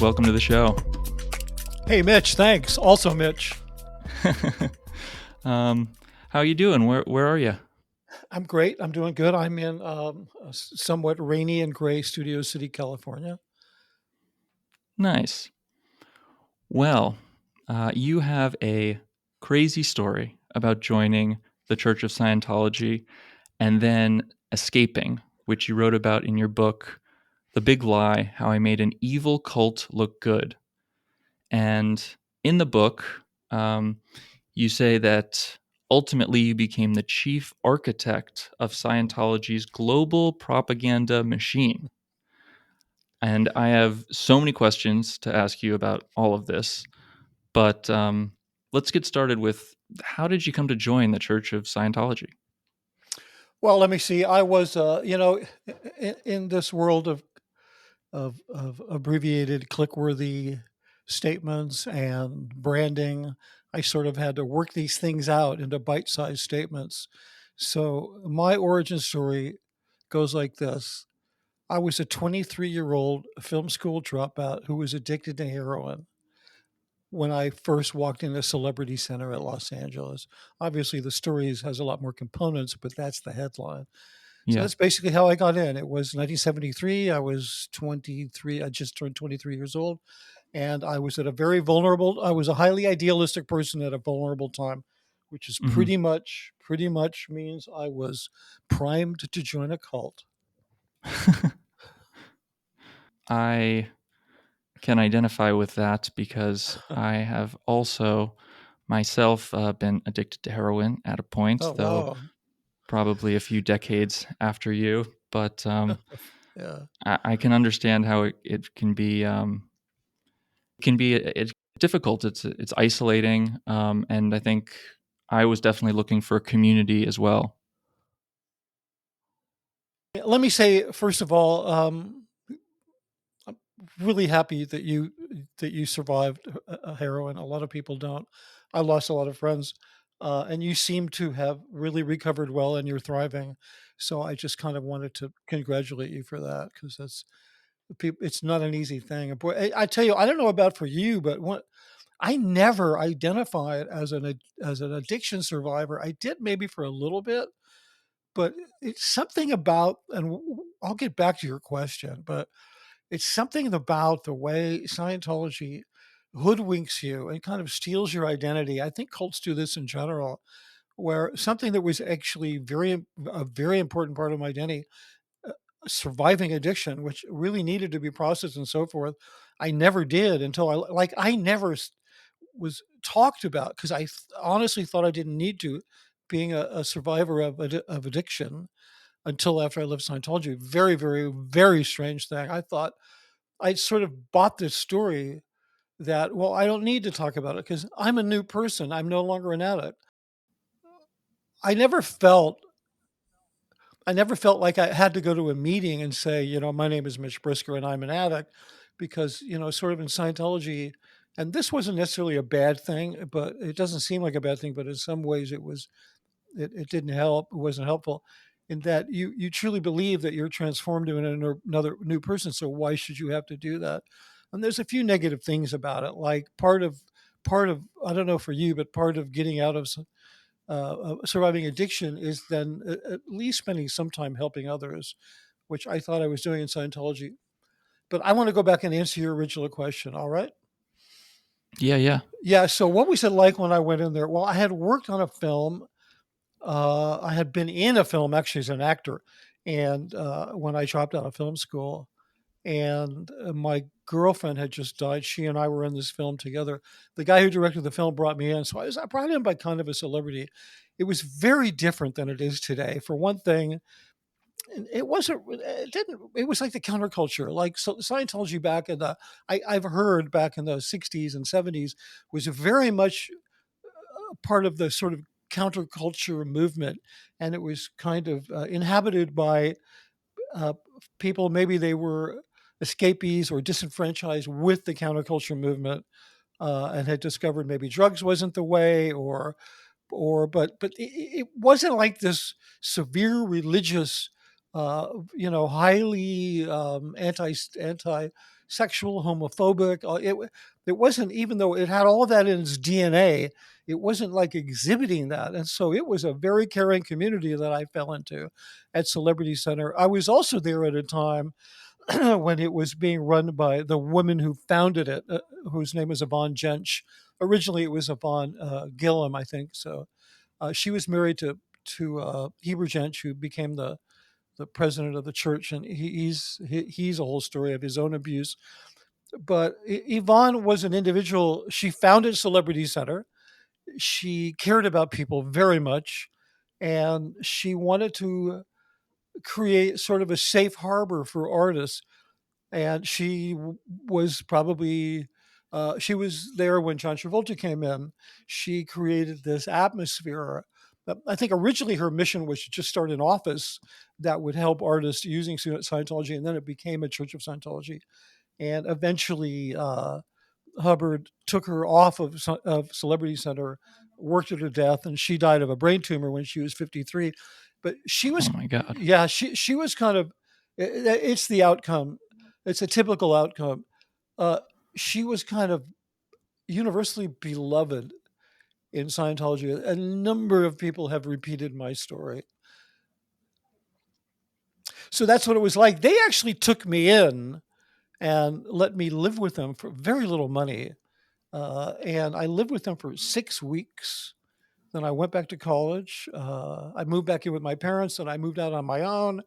welcome to the show. Hey, Mitch, thanks. Also, Mitch. How you doing? Where are you? I'm great. I'm doing good. I'm in a somewhat rainy and gray Studio City, California. Nice. Well, you have a crazy story about joining the Church of Scientology and then escaping, which you wrote about in your book, The Big Lie: How I Made an Evil Cult Look Good. And in the book, you say that ultimately you became the chief architect of Scientology's global propaganda machine. And I have so many questions to ask you about all of this. But let's get started with, how did you come to join the Church of Scientology? Well, let me see. I was, in this world of abbreviated click-worthy statements and branding, I sort of had to work these things out into bite-sized statements. So my origin story goes like this. I was a 23-year-old film school dropout who was addicted to heroin when I first walked in the Celebrity Center at Los Angeles. Obviously, the story has a lot more components, but that's the headline. So Yeah. that's basically how I got in. It was 1973. I was 23. I just turned 23 years old. And I was I was a highly idealistic person at a vulnerable time, which is Hmm. pretty much means I was primed to join a cult. I can identify with that because I have also myself been addicted to heroin at a point, Oh, though wow. probably a few decades after you. But Yeah. I can understand how it can be it's difficult. It's isolating, and I think I was definitely looking for a community as well. Let me say, first of all, I'm really happy that you survived heroin. A lot of people don't. I lost a lot of friends, and you seem to have really recovered well, and you're thriving. So I just kind of wanted to congratulate you for that because it's not an easy thing. And boy, I tell you, I don't know about for you, but I never identified as as an addiction survivor. I did maybe for a little bit, but it's something about, and I'll get back to your question, but it's something about the way Scientology hoodwinks you and kind of steals your identity. I think cults do this in general, where something that was actually a very important part of my identity, uh, surviving addiction, which really needed to be processed and so forth, I never did until I never was talked about because honestly thought I didn't need to, being a survivor of addiction until after I left Scientology. Very, very, very strange thing. I thought I sort of bought this story that, well, I don't need to talk about it because I'm a new person. I'm no longer an addict. I never felt I never felt like I had to go to a meeting and say, my name is Mitch Brisker and I'm an addict because, sort of in Scientology, and this wasn't necessarily a bad thing, but it doesn't seem like a bad thing, but in some ways it didn't help. It wasn't helpful in that you truly believe that you're transformed into another new person. So why should you have to do that? And there's a few negative things about it, like part of I don't know for you, but part of getting out of surviving addiction is then at least spending some time helping others, which I thought I was doing in Scientology. But I want to go back and answer your original question. All right. Yeah, yeah. Yeah. So what was it like when I went in there? Well, I had worked on a film. I had been in a film actually as an actor, and when I dropped out of film school, and my girlfriend had just died. She and I were in this film together. The guy who directed the film brought me in, so I brought in by kind of a celebrity. It was very different than it is today. For one thing, it wasn't. It didn't. It was like the counterculture, like so Scientology back in the. I've heard back in the '60s and '70s was very much part of the sort of counterculture movement, and it was kind of inhabited by uh, people. Maybe they were escapees or disenfranchised with the counterculture movement, and had discovered maybe drugs wasn't the way, but it wasn't like this severe religious, highly anti sexual, homophobic. It wasn't, even though it had all that in its DNA, it wasn't like exhibiting that. And so it was a very caring community that I fell into at Celebrity Center. I was also there at a time when it was being run by the woman who founded it, whose name is Yvonne Jench. Originally, it was Yvonne Gillum, I think. So she was married to Heber Jench, who became the president of the church, and he's a whole story of his own abuse. But Yvonne was an individual. She founded Celebrity Center. She cared about people very much, and she wanted to create sort of a safe harbor for artists. And was probably she was there when John Travolta came in. She created this atmosphere. I think originally her mission was to just start an office that would help artists using Scientology, and then it became a Church of Scientology. And eventually, Hubbard took her off of Celebrity Center, worked her to death, and she died of a brain tumor when she was 53. But she Oh was, my God. yeah, she was kind of, it's the outcome. It's a typical outcome. Uh, she was kind of universally beloved in Scientology. A number of people have repeated my story. So that's what it was like. They actually took me in and let me live with them for very little money. And I lived with them for 6 weeks. Then I went back to college. I moved back in with my parents, and I moved out on my own.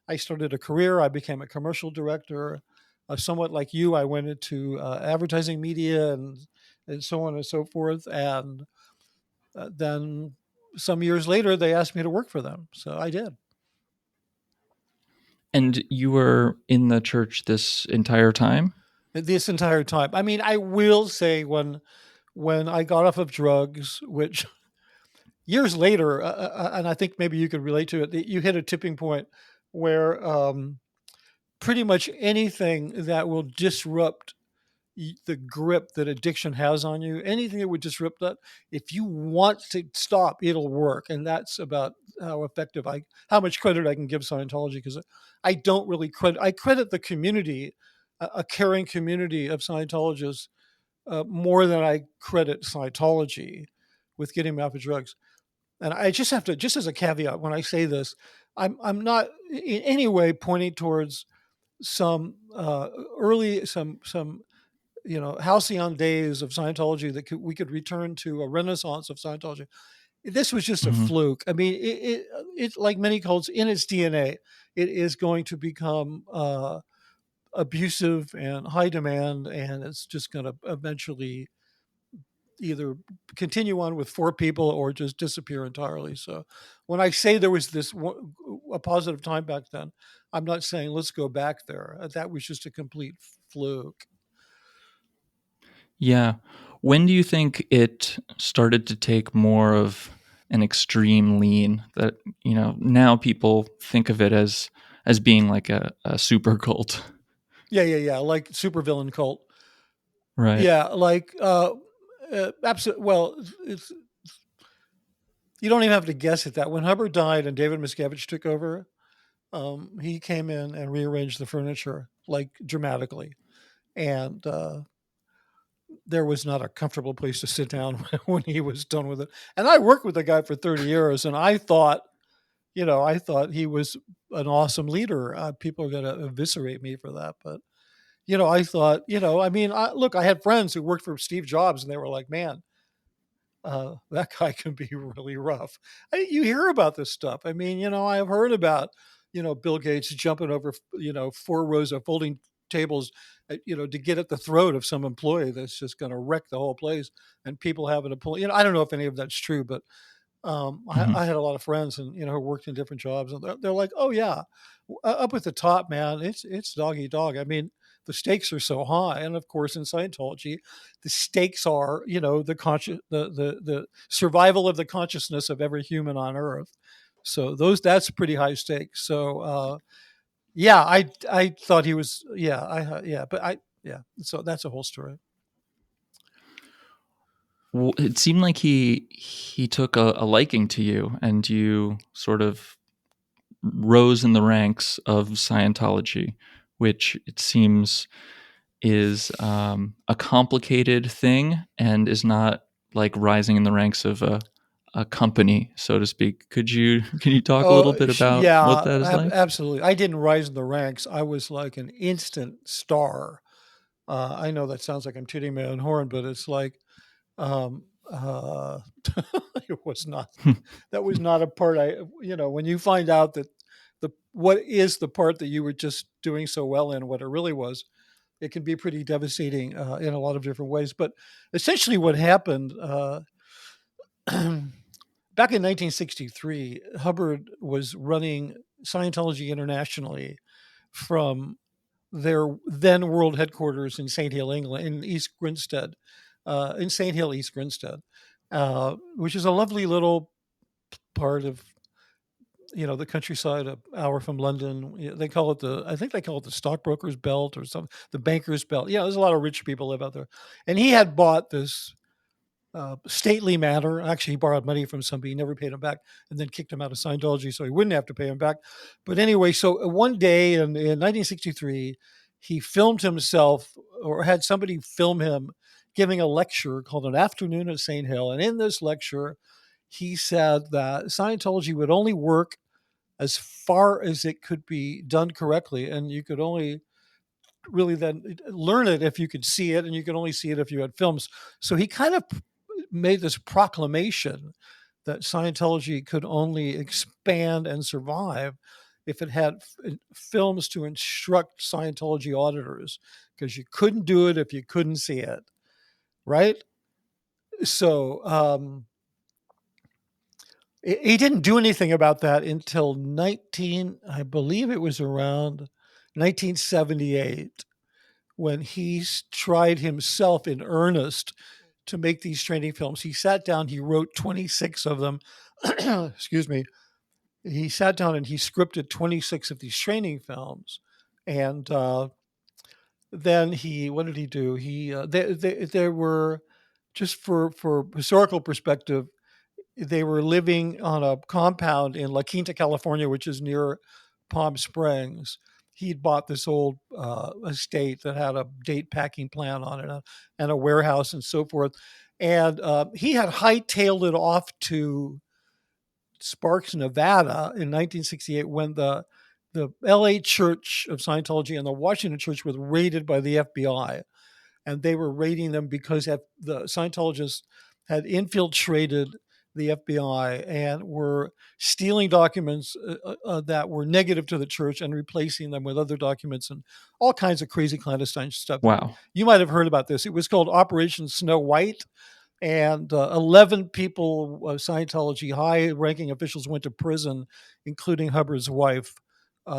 I started a career. I became a commercial director. Somewhat like you, I went into advertising media and so on and so forth. And then some years later, they asked me to work for them. So I did. And you were in the church this entire time? This entire time. I mean, I will say when I got off of drugs, which years later, and I think maybe you could relate to it, you hit a tipping point where pretty much anything that will disrupt the grip that addiction has on you, anything that would disrupt that, if you want to stop, it'll work. And that's about how effective how much credit I can give Scientology, because I don't really I credit the community, a caring community of Scientologists, more than I credit Scientology with getting me off of drugs. And I just have to, just as a caveat, when I say this, I'm not in any way pointing towards some early some halcyon days of Scientology that we could return to a renaissance of Scientology. This was just a Mm-hmm. fluke. I mean, it's like many cults in its DNA. It is going to become abusive and high demand, and it's just going to eventually either continue on with four people or just disappear entirely. So when I say there was a positive time back then, I'm not saying let's go back there. That was just a complete fluke. Yeah. When do you think it started to take more of an extreme lean that, now people think of it as being like a super cult? Yeah. Like supervillain cult. Right. Yeah, like absolutely. Well, it's you don't even have to guess at that. When Hubbard died and David Miscavige took over, he came in and rearranged the furniture like dramatically, and there was not a comfortable place to sit down when he was done with it. And I worked with the guy for 30 years, and I thought he was an awesome leader. People are going to eviscerate me for that, but I thought, I mean, look, I had friends who worked for Steve Jobs, and they were like, man, that guy can be really rough. You hear about this stuff. I mean, I've heard about, Bill Gates jumping over, four rows of folding tables, to get at the throat of some employee that's just going to wreck the whole place, and people having to pull. I don't know if any of that's true, but Hmm. I had a lot of friends, and who worked in different jobs, and they're like, "Oh yeah, up at the top, man, it's dog eat dog." I mean, the stakes are so high, and of course, in Scientology, the stakes are the survival of the consciousness of every human on Earth. So that's pretty high stakes. So yeah, I thought he was yeah, but yeah. So that's a whole story. It seemed like he took a liking to you, and you sort of rose in the ranks of Scientology, which it seems is a complicated thing and is not like rising in the ranks of a company, so to speak. Can you talk a little bit about what that is like? Absolutely. I didn't rise in the ranks. I was like an instant star. I know that sounds like I'm tooting my own horn, but it's like um, uh, it was not. That was not a part. When you find out that what is the part that you were just doing so well in, what it really was, it can be pretty devastating in a lot of different ways. But essentially, what happened back in 1963, Hubbard was running Scientology internationally from their then world headquarters in St. Hill, England, in East Grinstead, in St. Hill, East Grinstead, which is a lovely little part of the countryside, an hour from London. They call it I think they call it the stockbroker's belt or something, the banker's belt. Yeah, there's a lot of rich people live out there, and he had bought this stately manor. Actually, he borrowed money from somebody, he never paid him back, and then kicked him out of Scientology so he wouldn't have to pay him back. But anyway, so one day in 1963, he filmed himself or had somebody film him giving a lecture called An Afternoon at St. Hill. And in this lecture, he said that Scientology would only work as far as it could be done correctly. And you could only really then learn it if you could see it, and you could only see it if you had films. So he kind of made this proclamation that Scientology could only expand and survive if it had films to instruct Scientology auditors, because you couldn't do it if you couldn't see it, right? So he didn't do anything about that until I believe it was around 1978, when he tried himself in earnest to make these training films. He sat down, he wrote 26 of them. Excuse me. He sat down and he scripted 26 of these training films. And then what did he do? There were, just for historical perspective, they were living on a compound in La Quinta, California, which is near Palm Springs. He'd bought this old estate that had a date packing plant on it, and a warehouse and so forth. And he had hightailed it off to Sparks, Nevada in 1968, when the LA Church of Scientology and the Washington Church were raided by the FBI. And they were raiding them because the Scientologists had infiltrated the FBI and were stealing documents that were negative to the church and replacing them with other documents and all kinds of crazy clandestine stuff. Wow. You might have heard about this. It was called Operation Snow White. And 11 people, Scientology high-ranking officials, went to prison, including Hubbard's wife.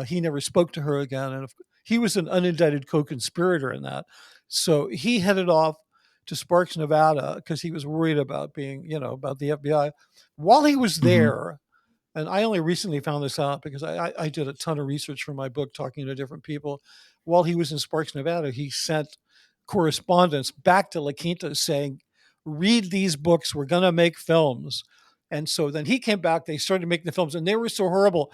He never spoke to her again, and he was an unindicted co-conspirator in that. So he headed off to Sparks, Nevada, because he was worried about about the FBI. While he was Mm-hmm. there, and I only recently found this out because I did a ton of research for my book talking to different people. While he was in Sparks, Nevada, he sent correspondence back to La Quinta saying, read these books, we're going to make films. And so then he came back, they started making the films, and they were so horrible.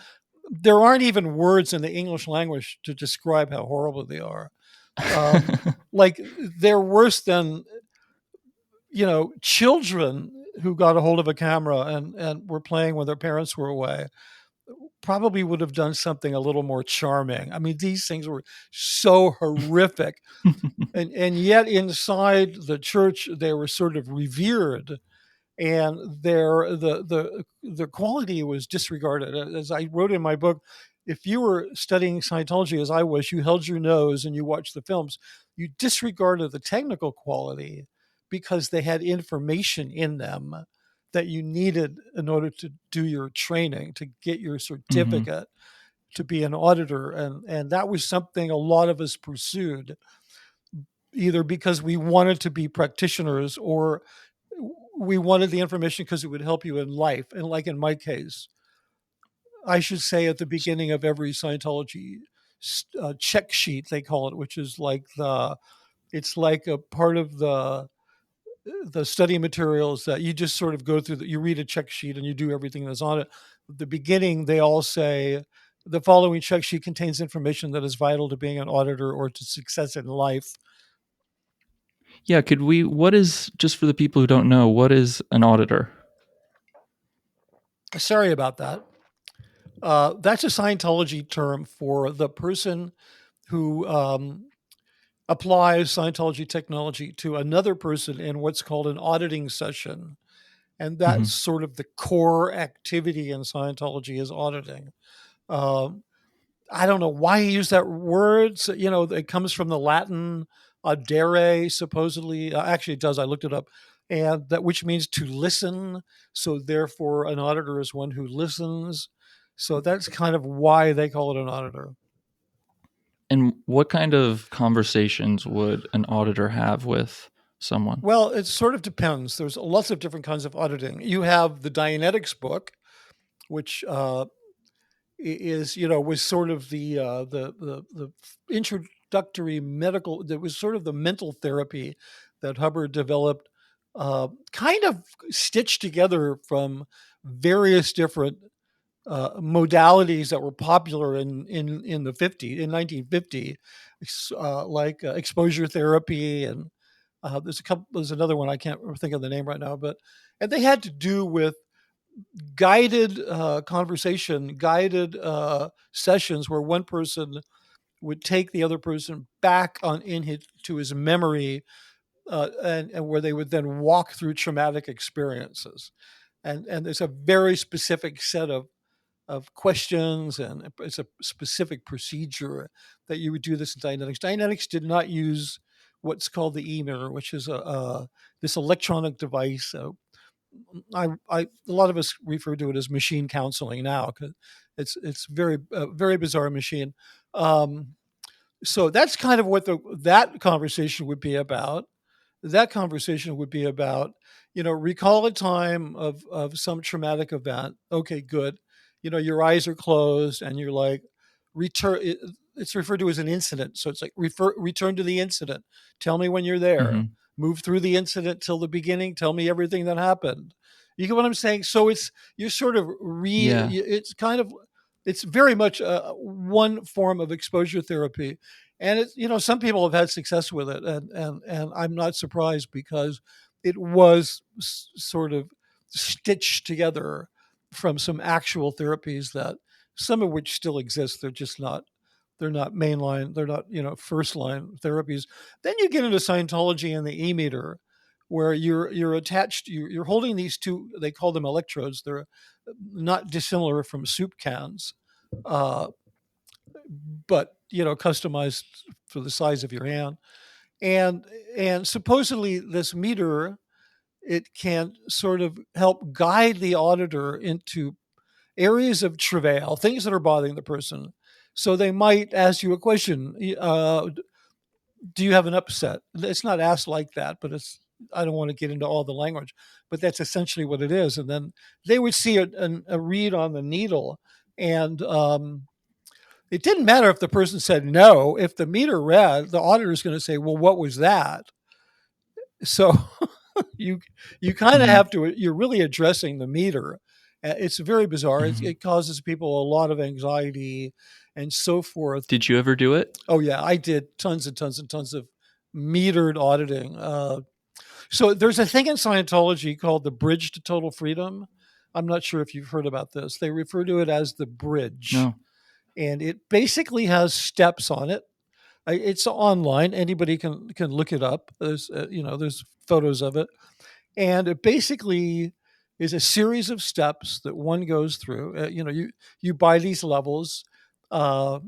There aren't even words in the English language to describe how horrible they are. Like, they're worse than children who got a hold of a camera and were playing when their parents were away probably would have done something a little more charming. I mean, these things were so horrific. And yet inside the church, they were sort of revered, and the quality was disregarded. As I wrote in my book, if you were studying Scientology as I was, you held your nose and you watched the films, you disregarded the technical quality because they had information in them that you needed in order to do your training, to get your Mm-hmm. certificate, to be an auditor. And that was something a lot of us pursued, either because we wanted to be practitioners or we wanted the information because it would help you in life. And like in my case, I should say at the beginning of every Scientology check sheet, they call it, which is like it's like a part of the study materials that you just sort of go through. That you read a check sheet and you do everything that's on it. At the beginning, they all say the following check sheet contains information that is vital to being an auditor or to success in life. Yeah, could we? What is, just for the people who don't know, what is an auditor? Sorry about that. That's a Scientology term for the person who applies Scientology technology to another person in what's called an auditing session. And that's Hmm. sort of the core activity in Scientology is auditing. Um, I don't know why he used that word. So, it comes from the Latin audere, supposedly. Actually, it does. I looked it up, and that which means to listen. So therefore, an auditor is one who listens. So that's kind of why they call it an auditor. And what kind of conversations would an auditor have with someone? Well, it sort of depends. There's lots of different kinds of auditing. You have the Dianetics book, which is was sort of the introductory medical, that was sort of the mental therapy that Hubbard developed, kind of stitched together from various different modalities that were popular in the 50 in 1950, like exposure therapy, and there's another one I can't think of the name right now, but and they had to do with guided conversation, guided sessions where one person would take the other person back on in his to his memory, and where they would then walk through traumatic experiences. And there's a very specific set of questions, and it's a specific procedure that you would do this in Dianetics. Dianetics did not use what's called the e-mirror, which is this electronic device. A lot of us refer to it as machine counseling now because it's very bizarre machine. Um, so that's kind of what that conversation would be about. That conversation would be about, recall a time of some traumatic event. Okay, good. Your eyes are closed and you're like, return. It's referred to as an incident. So it's like return to the incident. Tell me when you're there. Hmm. Move through the incident till the beginning. Tell me everything that happened. You get what I'm saying? So you're sort of Yeah. it's kind of, it's very much one form of exposure therapy, and it's, some people have had success with it, and I'm not surprised because it was sort of stitched together from some actual therapies that some of which still exist. They're not mainline, they're not, first line therapies. Then you get into Scientology and the e-meter, where you're attached, you're holding these two, they call them electrodes. They're not dissimilar from soup cans, uh, but customized for the size of your hand. And and supposedly this meter, it can sort of help guide the auditor into areas of travail, things that are bothering the person. So they might ask you a question. Do you have an upset? It's not asked like that, but it's, I don't want to get into all the language, but that's essentially what it is. And then they would see a read on the needle, and it didn't matter if the person said no. If the meter read, the auditor is going to say, "Well, what was that?" So you you kind of Hmm. have to. You're really addressing the meter. It's very bizarre. Hmm. It causes people a lot of anxiety and so forth. Did you ever do it? Oh yeah, I did tons and tons and tons of metered auditing. So there's a thing in Scientology called the Bridge to Total Freedom. I'm not sure if you've heard about this. They refer to it as the bridge, No. and it basically has steps on it. It's online. Anybody can look it up. There's photos of it, and it basically is a series of steps that one goes through. You buy these levels, uh,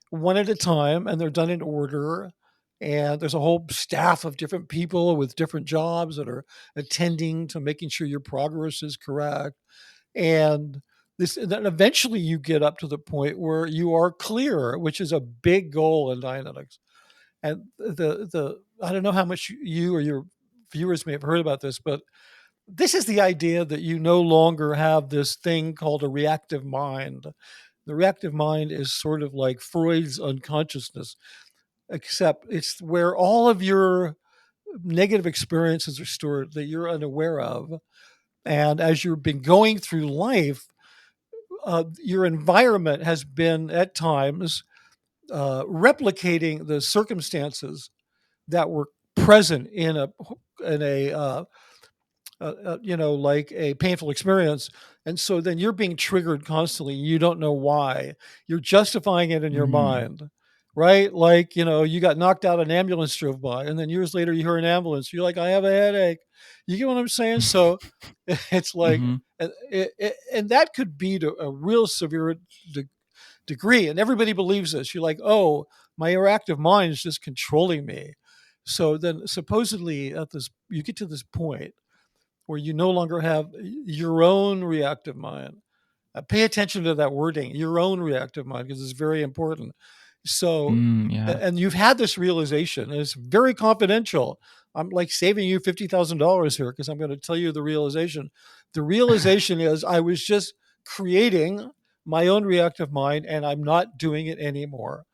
one at a time, and they're done in order. And there's a whole staff of different people with different jobs that are attending to making sure your progress is correct. And then eventually you get up to the point where you are clear, which is a big goal in Dianetics. And the I don't know how much you or your viewers may have heard about this, but this is the idea that you no longer have this thing called a reactive mind. The reactive mind is sort of like Freud's unconsciousness, except it's where all of your negative experiences are stored that you're unaware of. And as you've been going through life, your environment has been at times replicating the circumstances that were present in like a painful experience. And so then you're being triggered constantly. You don't know why. You're justifying it in your Mm. mind, right? Like, you got knocked out, an ambulance drove by, and then years later you hear an ambulance. You're like, I have a headache. You get what I'm saying? So it's like, Mm-hmm. and that could be to a real severe de- degree. And everybody believes this. You're like, oh, my reactive mind is just controlling me. So then supposedly you get to this point where you no longer have your own reactive mind. Pay attention to that wording, your own reactive mind, because it's very important. So, Yeah. and you've had this realization, and it's very confidential. I'm like saving you $50,000 here because I'm going to tell you the realization. The realization is I was just creating my own reactive mind and I'm not doing it anymore.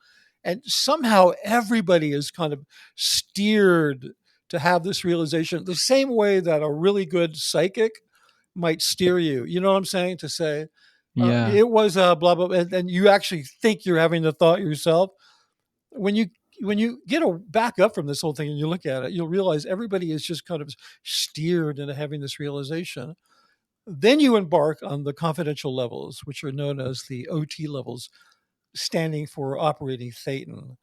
And somehow everybody is kind of steered to have this realization the same way that a really good psychic might steer you. You know what I'm saying? To say, Yeah. it was blah, blah, and you actually think you're having the thought yourself. When you get back up from this whole thing and you look at it, you'll realize everybody is just kind of steered into having this realization. Then you embark on the confidential levels, which are known as the OT levels, standing for operating Thetan.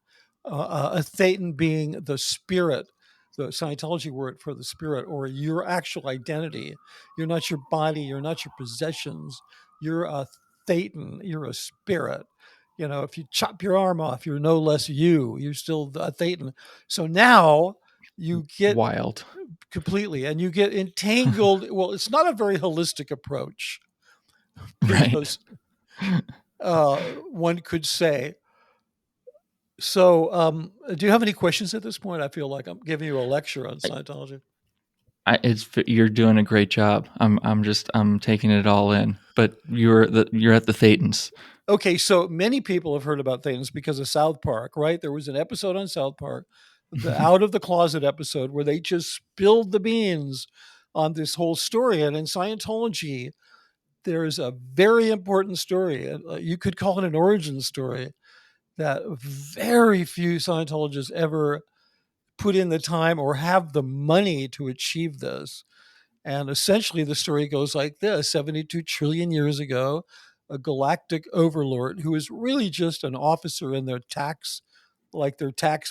A Thetan being the spirit, the Scientology word for the spirit, or your actual identity. You're not your body, you're not your possessions. You're a Thetan, you're a spirit. If you chop your arm off, you're no less you. You're still a Thetan. So now you get Wild. completely and you get entangled. Well, it's not a very holistic approach Right. because one could say. So, do you have any questions at this point? I feel like I'm giving you a lecture on Scientology. You're doing a great job. I'm taking it all in. But you're at the Thetans. Okay, so many people have heard about things because of South Park, right? There was an episode on South Park, the Out of the Closet episode, where they just spilled the beans on this whole story. And in Scientology, there's a very important story. You could call it an origin story that very few Scientologists ever put in the time or have the money to achieve this. And essentially, the story goes like this: 72 trillion years ago, a galactic overlord who is really just an officer in their tax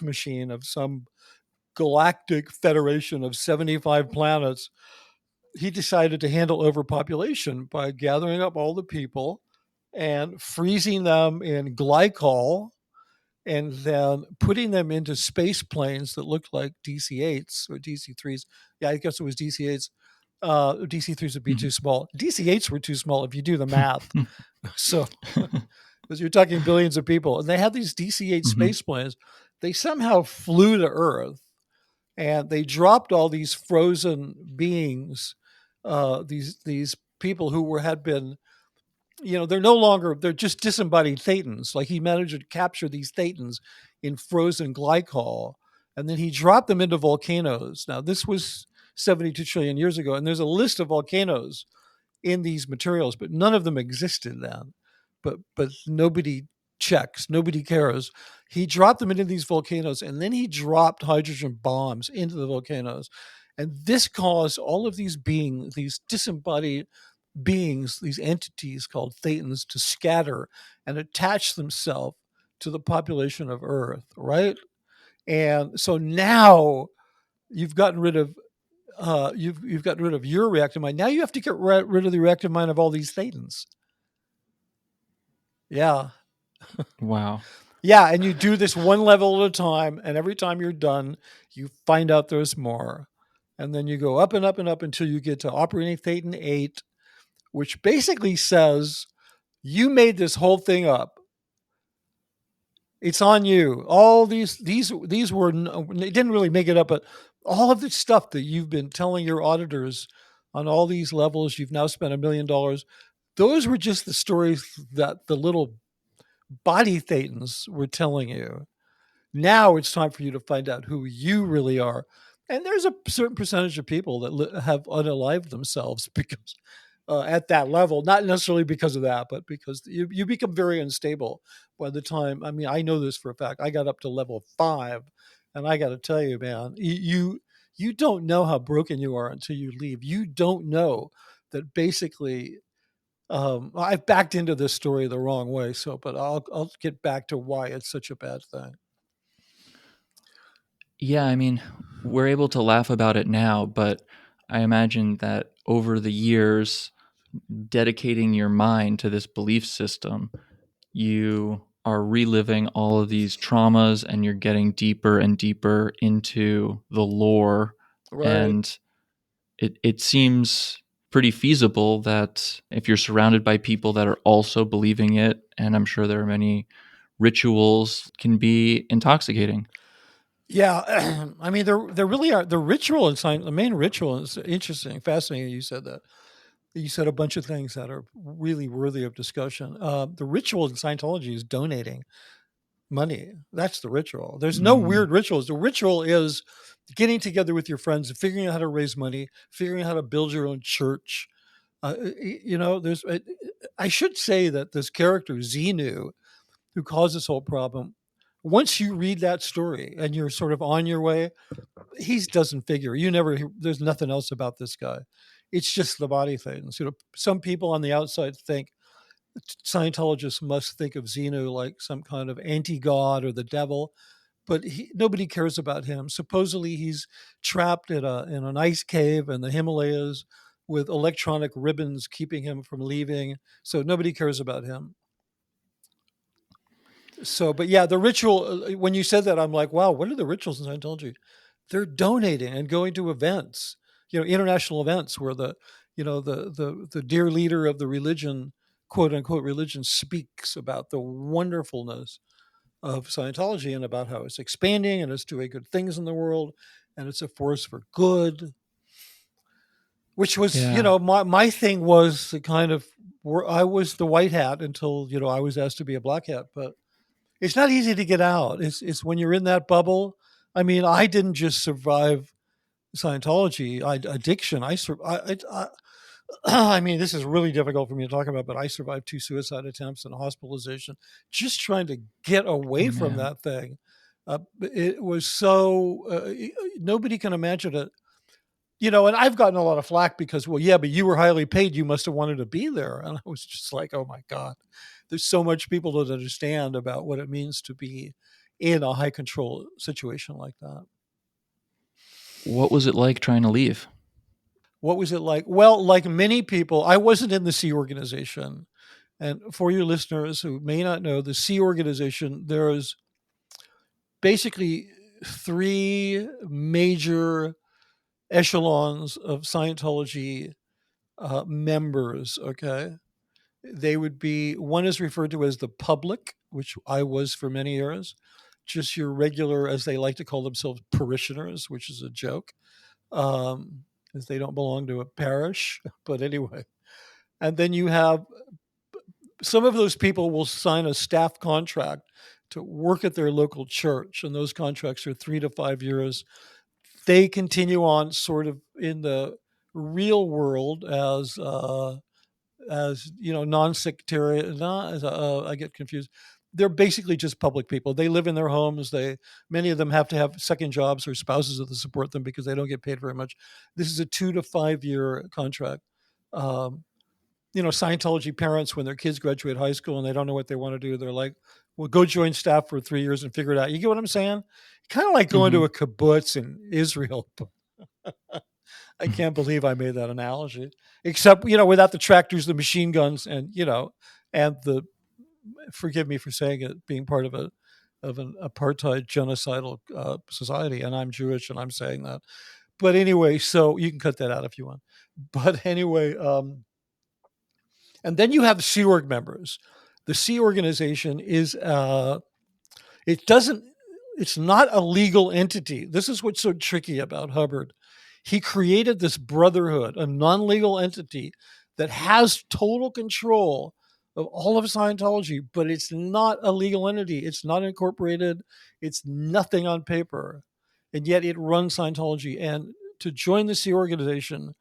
machine of some galactic federation of 75 planets, he decided to handle overpopulation by gathering up all the people and freezing them in glycol and then putting them into space planes that looked like DC-8s or DC-3s. Yeah, I guess it was DC-8s. DC-3s would be too small. DC-8s were too small if you do the math. So, because you're talking billions of people, and they had these DC-8 Mm-hmm. space planes. They somehow flew to Earth, and they dropped all these frozen beings, these people who had been, they're no longer, they're just disembodied thetans. Like he managed to capture these thetans in frozen glycol, and then he dropped them into volcanoes. Now, this was 72 trillion years ago, and there's a list of volcanoes in these materials, but none of them existed then. But nobody checks, nobody cares. He dropped them into these volcanoes, and then he dropped hydrogen bombs into the volcanoes. And this caused all of these beings, these disembodied beings, these entities called thetans, to scatter and attach themselves to the population of Earth, right? And so now you've gotten rid of you've gotten rid of your reactive mind. Now you have to get rid of the reactive mind of all these thetans. Yeah, Wow. yeah, and you do this one level at a time, and every time you're done, you find out there's more, and then you go up and up and up until you get to operating thetan 8, which basically says you made this whole thing up. It's on you. All these were, they didn't really make it up, but all of the stuff that you've been telling your auditors on all these levels, you've now spent $1 million. Those were just the stories that the little body thetans were telling you. Now it's time for you to find out who you really are. And there's a certain percentage of people that have unalived themselves because at that level, not necessarily because of that, but because you become very unstable by the time. I mean, I know this for a fact. I got up to level 5, And I got to tell you, man, you don't know how broken you are until you leave. You don't know that basically. I've backed into this story the wrong way, so but I'll get back to why it's such a bad thing. Yeah, I mean, we're able to laugh about it now, but I imagine that over the years, dedicating your mind to this belief system, you are reliving all of these traumas and you're getting deeper and deeper into the lore. Right. And it seems pretty feasible that if you're surrounded by people that are also believing it, and I'm sure there are many rituals, can be intoxicating. Yeah, I mean, there really are the ritual and the main ritual is interesting, fascinating. You said that. You said a bunch of things that are really worthy of discussion. The ritual in Scientology is donating money. That's the ritual. There's no Mm, weird rituals. The ritual is getting together with your friends and figuring out how to raise money, figuring out how to build your own church. There's. I should say that this character Xenu, who caused this whole problem, once you read that story and you're sort of on your way, he doesn't figure. You never. There's nothing else about this guy. It's just the body things. Some people on the outside think Scientologists must think of Xenu like some kind of anti-god or the devil, but nobody cares about him. Supposedly, he's trapped in an ice cave in the Himalayas with electronic ribbons keeping him from leaving. So nobody cares about him. So, but yeah, the ritual. When you said that, I'm like, wow, what are the rituals in Scientology? They're donating and going to events, international events where the dear leader of the religion, quote unquote religion, speaks about the wonderfulness of Scientology and about how it's expanding and it's doing good things in the world and it's a force for good. Which was, yeah. my thing was the kind of where I was the white hat until I was asked to be a black hat, but it's not easy to get out. It's when you're in that bubble. I mean, I didn't just survive Scientology addiction. I mean, this is really difficult for me to talk about, but I survived 2 suicide attempts and a hospitalization just trying to get Oh, away from man. that thing. It was so nobody can imagine it. And I've gotten a lot of flack because, well, yeah, but you were highly paid. You must have wanted to be there. And I was just like, oh my God, there's so much people don't understand about what it means to be in a high control situation like that. What was it like trying to leave? What was it like? Well, like many people, I wasn't in the Sea Organization. And for your listeners who may not know, the Sea Organization, there's basically three major echelons of Scientology members. Okay. They would be one is referred to as the public, which I was for many years, just your regular, as they like to call themselves, parishioners, which is a joke, as they don't belong to a parish. But anyway, and then you have some of those people will sign a staff contract to work at their local church, and those contracts are 3 to 5 years. They continue on sort of in the real world as non-sectarian. I get confused. They're basically just public people. They live in their homes. Many of them have to have second jobs or spouses that support them because they don't get paid very much. This is a 2 to 5 year contract. Um, Scientology parents, when their kids graduate high school and they don't know what they want to do, they're like, well, go join staff for 3 years and figure it out. You get what I'm saying? Kind of like going to Hmm. a kibbutz in Israel. I can't believe I made that analogy. Except, without the tractors, the machine guns, and the forgive me for saying it, being part of an apartheid genocidal society, and I'm Jewish, and I'm saying that. But anyway, so you can cut that out if you want. But anyway, and then you have the Sea Org members. The Sea Organization is it doesn't it's not a legal entity. This is what's so tricky about Hubbard. He created this brotherhood, a non-legal entity that has total control of all of Scientology, but it's not a legal entity. It's not incorporated. It's nothing on paper. And yet it runs Scientology. And to join the Sea Organization,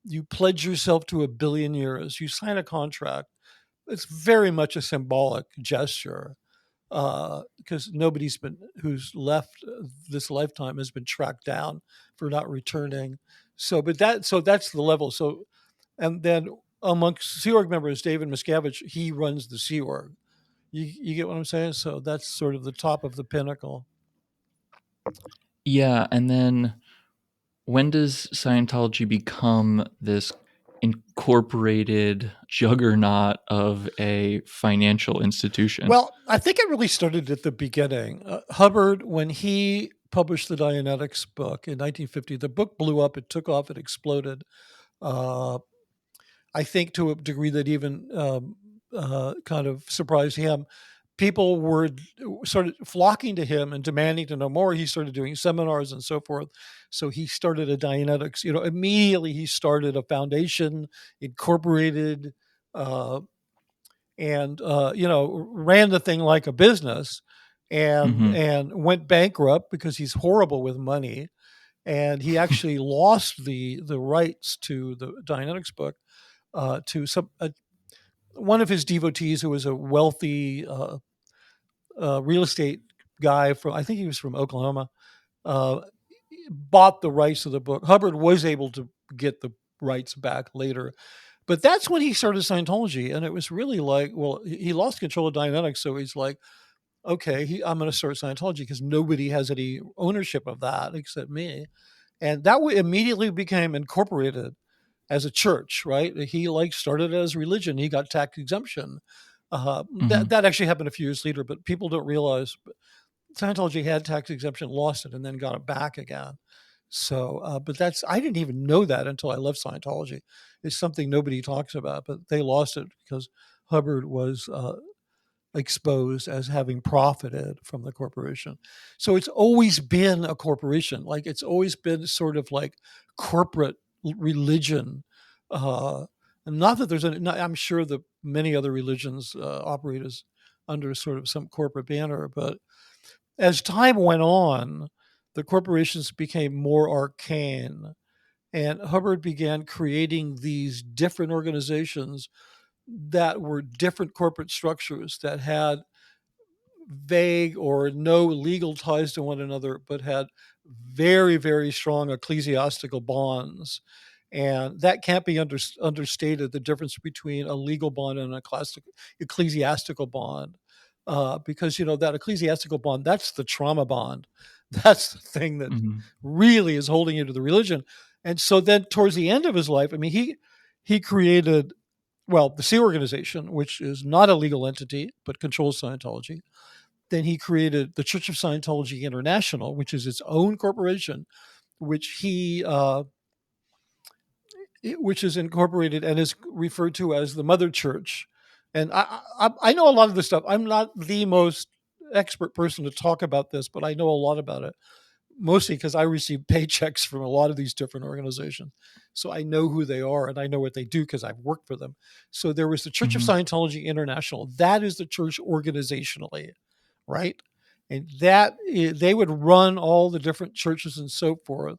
you pledge yourself to 1 billion years. You sign a contract. It's very much a symbolic gesture. because nobody's been who's left this lifetime has been tracked down for not returning. So that's the level. So and then amongst Sea Org members, David Miscavige, he runs the Sea Org. You get what I'm saying? So that's sort of the top of the pinnacle. Yeah, and then when does Scientology become this incorporated juggernaut of a financial institution? Well, I think it really started at the beginning. Hubbard, when he published the Dianetics book in 1950, the book blew up, it took off, it exploded. Uh, I think to a degree that even kind of surprised him. People were started flocking to him and demanding to know more. He started doing seminars and so forth. So he started a Dianetics. Immediately he started a foundation, incorporated, uh, and ran the thing like a business, and Mm-hmm. went bankrupt because he's horrible with money. And he actually lost the rights to the Dianetics book to one of his devotees who was a wealthy real estate guy from, I think he was from Oklahoma, uh, bought the rights to the book. Hubbard was able to get the rights back later. But that's when he started Scientology. And it was really like, well, he lost control of Dianetics. So he's like, okay, I'm going to start Scientology because nobody has any ownership of that except me. And that immediately became incorporated as a church, right? He like started as religion. He got tax exemption. Mm-hmm. That actually happened a few years later, but people don't realize Scientology had tax exemption, lost it, and then got it back again. So, but I didn't even know that until I left Scientology. It's something nobody talks about, but they lost it because Hubbard was exposed as having profited from the corporation. So it's always been a corporation. Like it's always been sort of like corporate religion. Uh, not that I'm sure that many other religions operate as under sort of some corporate banner, but as time went on, the corporations became more arcane. And Hubbard began creating these different organizations that were different corporate structures that had vague or no legal ties to one another, but had very, very strong ecclesiastical bonds. And that can't be understated, the difference between a legal bond and a ecclesiastical bond. Because, that ecclesiastical bond, that's the trauma bond. That's the thing that Mm-hmm. really is holding you to the religion. And so then towards the end of his life, I mean, he created, well, the Sea Organization, which is not a legal entity, but controls Scientology. Then he created the Church of Scientology International, which is its own corporation, which which is incorporated and is referred to as the Mother Church. And I know a lot of this stuff. I'm not the most expert person to talk about this, but I know a lot about it, mostly because I receive paychecks from a lot of these different organizations. So I know who they are and I know what they do because I've worked for them. So there was the Church of Mm-hmm. Scientology International. That is the church organizationally, right? And that they would run all the different churches and so forth.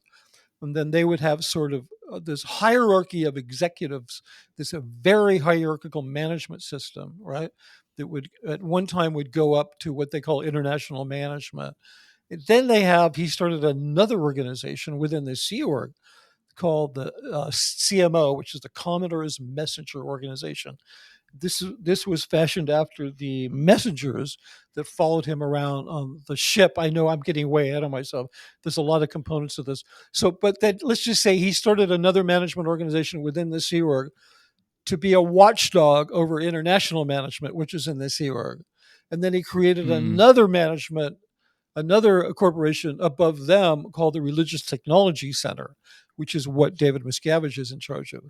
And then they would have sort of this hierarchy of executives, this very hierarchical management system, right? That would at one time would go up to what they call international management. And then he started another organization within the Sea Org called the CMO, which is the Commodore's Messenger Organization. This was fashioned after the messengers that followed him around on the ship. I know I'm getting way ahead of myself. There's a lot of components to this. So, but then let's just say he started another management organization within the Sea Org to be a watchdog over international management, which is in the Sea Org. And then he created another corporation above them called the Religious Technology Center, which is what David Miscavige is in charge of.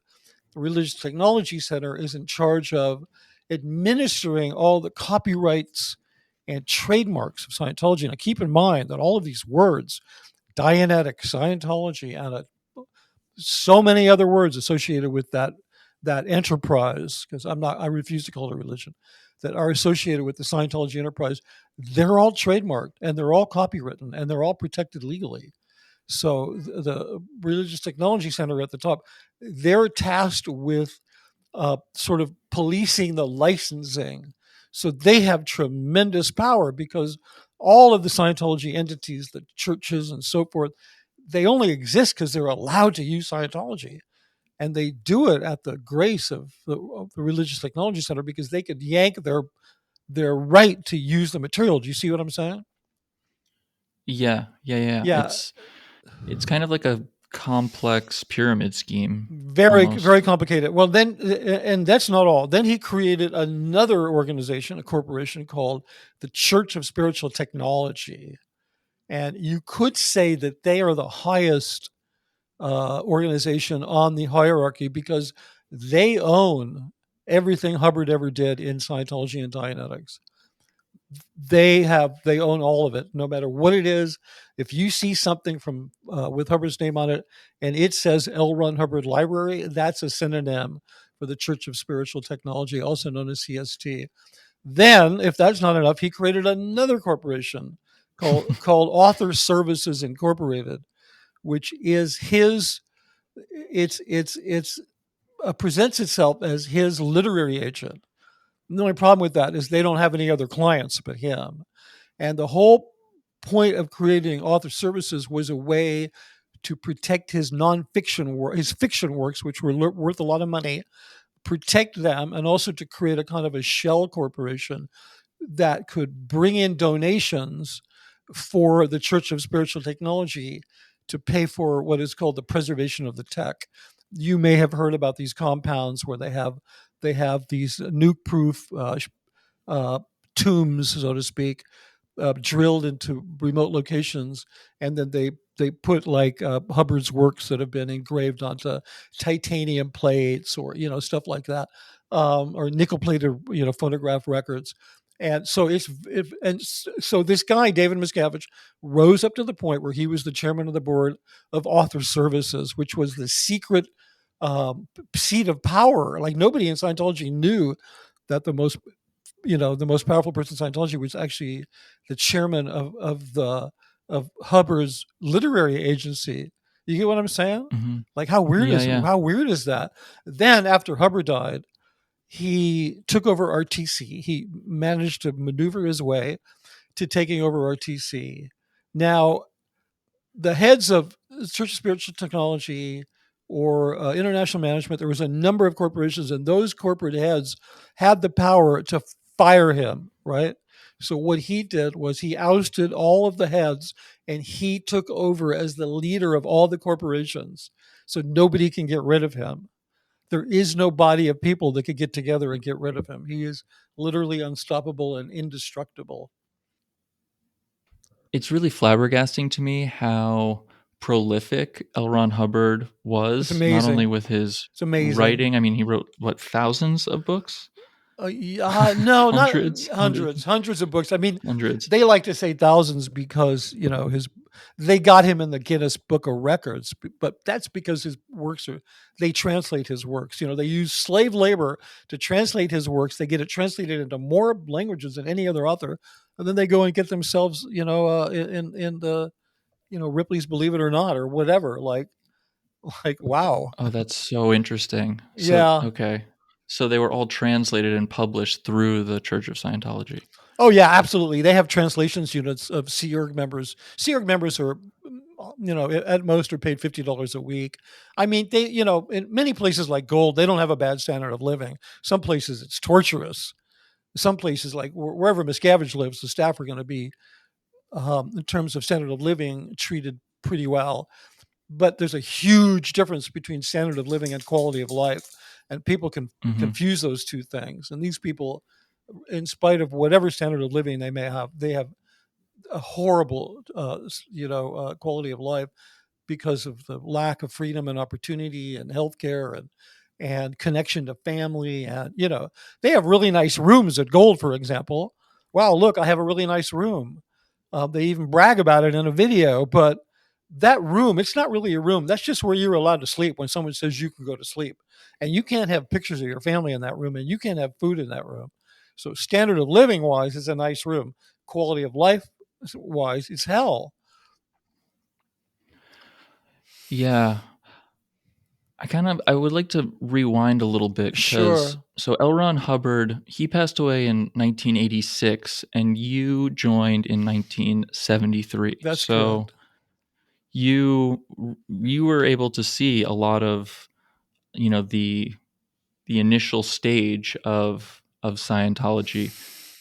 The Religious Technology Center is in charge of administering all the copyrights and trademarks of Scientology. Now, keep in mind that all of these words, Dianetics, Scientology, and so many other words associated with that enterprise, because I refuse to call it a religion, that are associated with the Scientology enterprise, they're all trademarked and they're all copywritten and they're all protected legally. So the Religious Technology Center at the top, they're tasked with sort of policing the licensing. So they have tremendous power because all of the Scientology entities, the churches and so forth, they only exist because they're allowed to use Scientology. And they do it at the grace of the Religious Technology Center because they could yank their right to use the material. Do you see what I'm saying? Yeah, yeah, yeah. Yeah, It's kind of like a complex pyramid scheme very, very almost. complicated. Well, then, and that's not all. Then he created another organization, a corporation called the Church of Spiritual Technology. And you could say that they are the highest organization on the hierarchy because they own everything Hubbard ever did in Scientology and Dianetics. They own all of it, no matter what it is. If you see something from with Hubbard's name on it and it says L. Ron Hubbard Library, that's a synonym for the Church of Spiritual Technology, also known as CST. Then, if that's not enough, he created another corporation called Author Services Incorporated, which is his. It's presents itself as his literary agent. The only problem with that is they don't have any other clients but him. And the whole point of creating author services was a way to protect his nonfiction work, his fiction works, which were worth a lot of money, protect them, and also to create a kind of a shell corporation that could bring in donations for the Church of Spiritual Technology to pay for what is called the preservation of the tech. You may have heard about these compounds where they have these nuke-proof uh, tombs, so to speak, drilled into remote locations, and then they put like Hubbard's works that have been engraved onto titanium plates or stuff like that, or nickel plated phonograph records. And so so this guy David Miscavige rose up to the point where he was the chairman of the board of Author Services, which was the secret seat of power. Like nobody in Scientology knew that the most powerful person in Scientology was actually the chairman of Hubbard's literary agency. You get what I'm saying? Hmm. Like Yeah, yeah. how weird is that? Then after Hubbard died, he took over RTC. He managed to maneuver his way to taking over RTC. Now, the heads of Church of Spiritual Technology or international management, there was a number of corporations, and those corporate heads had the power to fire him, right? So what he did was he ousted all of the heads and he took over as the leader of all the corporations. So nobody can get rid of him. There is no body of people that could get together and get rid of him. He is literally unstoppable and indestructible. It's really flabbergasting to me how prolific L. Ron Hubbard It's was, not only amazing. with his It's amazing. writing. I mean, he wrote what, thousands of books? No, not Hundreds, hundreds, hundreds of books. I mean, hundreds. they like to say thousands because his they got him in the Guinness Book of Records, but that's because his works are they translate his works. They use slave labor to translate his works. They get it translated into more languages than any other author, and then they go and get themselves, in the Ripley's Believe It or Not or whatever. Like wow, Oh, that's so interesting. So, yeah. okay. So they were all translated and published through the Church of Scientology. Oh yeah, absolutely. They have translations units of Sea Org members. Sea Org members are, at most are paid $50 a week. I mean, in many places like Gold, they don't have a bad standard of living. Some places it's torturous. Some places like wherever Miscavige lives, the staff are going to be, in terms of standard of living, treated pretty well. But there's a huge difference between standard of living and quality of life, and people can Hmm. confuse those two things. And these people, in spite of whatever standard of living they have a horrible, quality of life because of the lack of freedom and opportunity and healthcare and connection to family. And they have really nice rooms at Gold, for example. Wow, look, I have a really nice room. They even brag about it in a video, but that room, it's not really a room. That's just where you're allowed to sleep when someone says you can go to sleep. And you can't have pictures of your family in that room, and you can't have food in that room. So, standard of living wise, it's a nice room. Quality of life wise, it's hell. Yeah. I would like to rewind a little bit because Sure. So L. Ron Hubbard, he passed away in 1986, and you joined in 1973. That's So correct. you you were able to see a lot of, the initial stage of Scientology.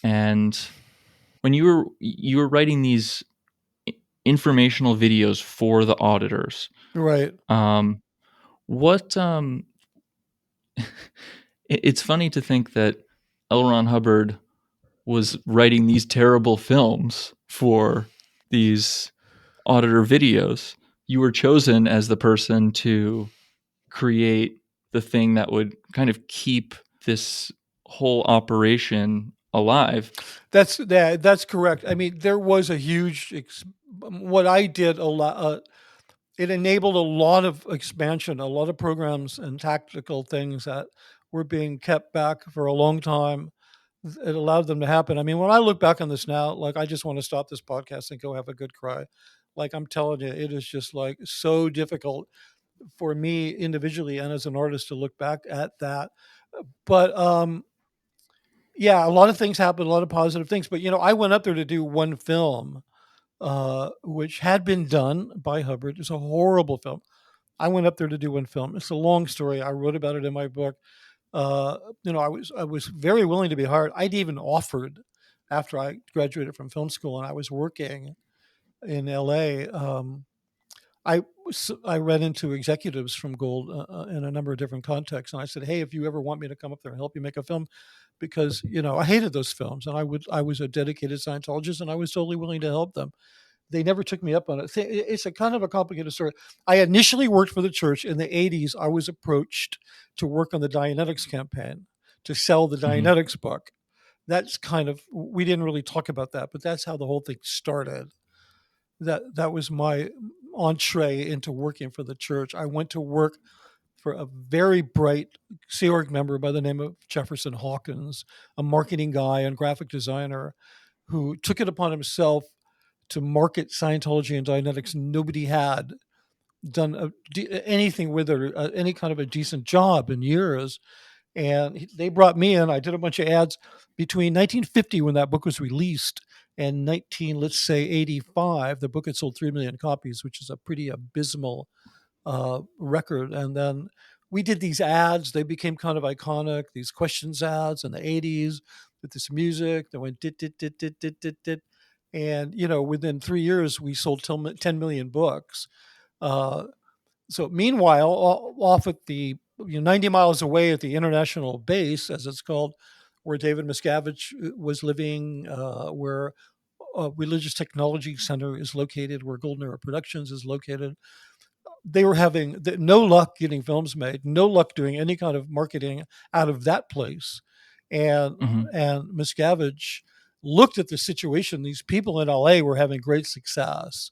And when you were writing these informational videos for the auditors, Right. um, what it's funny to think that L. Ron Hubbard was writing these terrible films for these auditor videos. You were chosen as the person to create the thing that would kind of keep this whole operation alive. That's correct. I mean, there was a huge what I did a lot. It enabled a lot of expansion, a lot of programs and tactical things that were being kept back for a long time. It allowed them to happen. I mean, when I look back on this now, like I just want to stop this podcast and go have a good cry. Like I'm telling you, it is just like so difficult for me individually and as an artist to look back at that. But yeah, a lot of things happened, a lot of positive things. But I went up there to do one film, which had been done by Hubbard. It's a horrible film. I went up there to do one film. It's a long story. I wrote about it in my book. I was very willing to be hired. I'd even offered after I graduated from film school and I was working in LA. I ran into executives from Gold in a number of different contexts, and I said, "Hey, if you ever want me to come up there and help you make a film, because I hated those films, and I was a dedicated Scientologist, and I was totally willing to help them." They never took me up on it. It's a kind of a complicated story. I initially worked for the church in the '80s. I was approached to work on the Dianetics campaign to sell the Mhm. Dianetics book. That's kind of we didn't really talk about that, but that's how the whole thing started. That was my entree into working for the church. I went to work for a very bright Sea Org member by the name of Jefferson Hawkins, a marketing guy and graphic designer who took it upon himself to market Scientology and Dianetics. Nobody had done anything with it, any kind of a decent job in years. And they brought me in. I did a bunch of ads between 1950 when that book was released and let's say 85. The book had sold 3 million copies, which is a pretty abysmal record. And then we did these ads. They became kind of iconic. These questions ads in the '80s with this music that went dit dit dit dit dit dit dit. And within 3 years, we sold 10 million books. Uh, so meanwhile, off at the 90 miles away at the international base, as it's called, where David Miscavige was living, where Religious Technology Center is located, where Golden Era Productions is located, they were having no luck getting films made, no luck doing any kind of marketing out of that place. And Mhm. and Miscavige looked at the situation. These people in LA were having great success,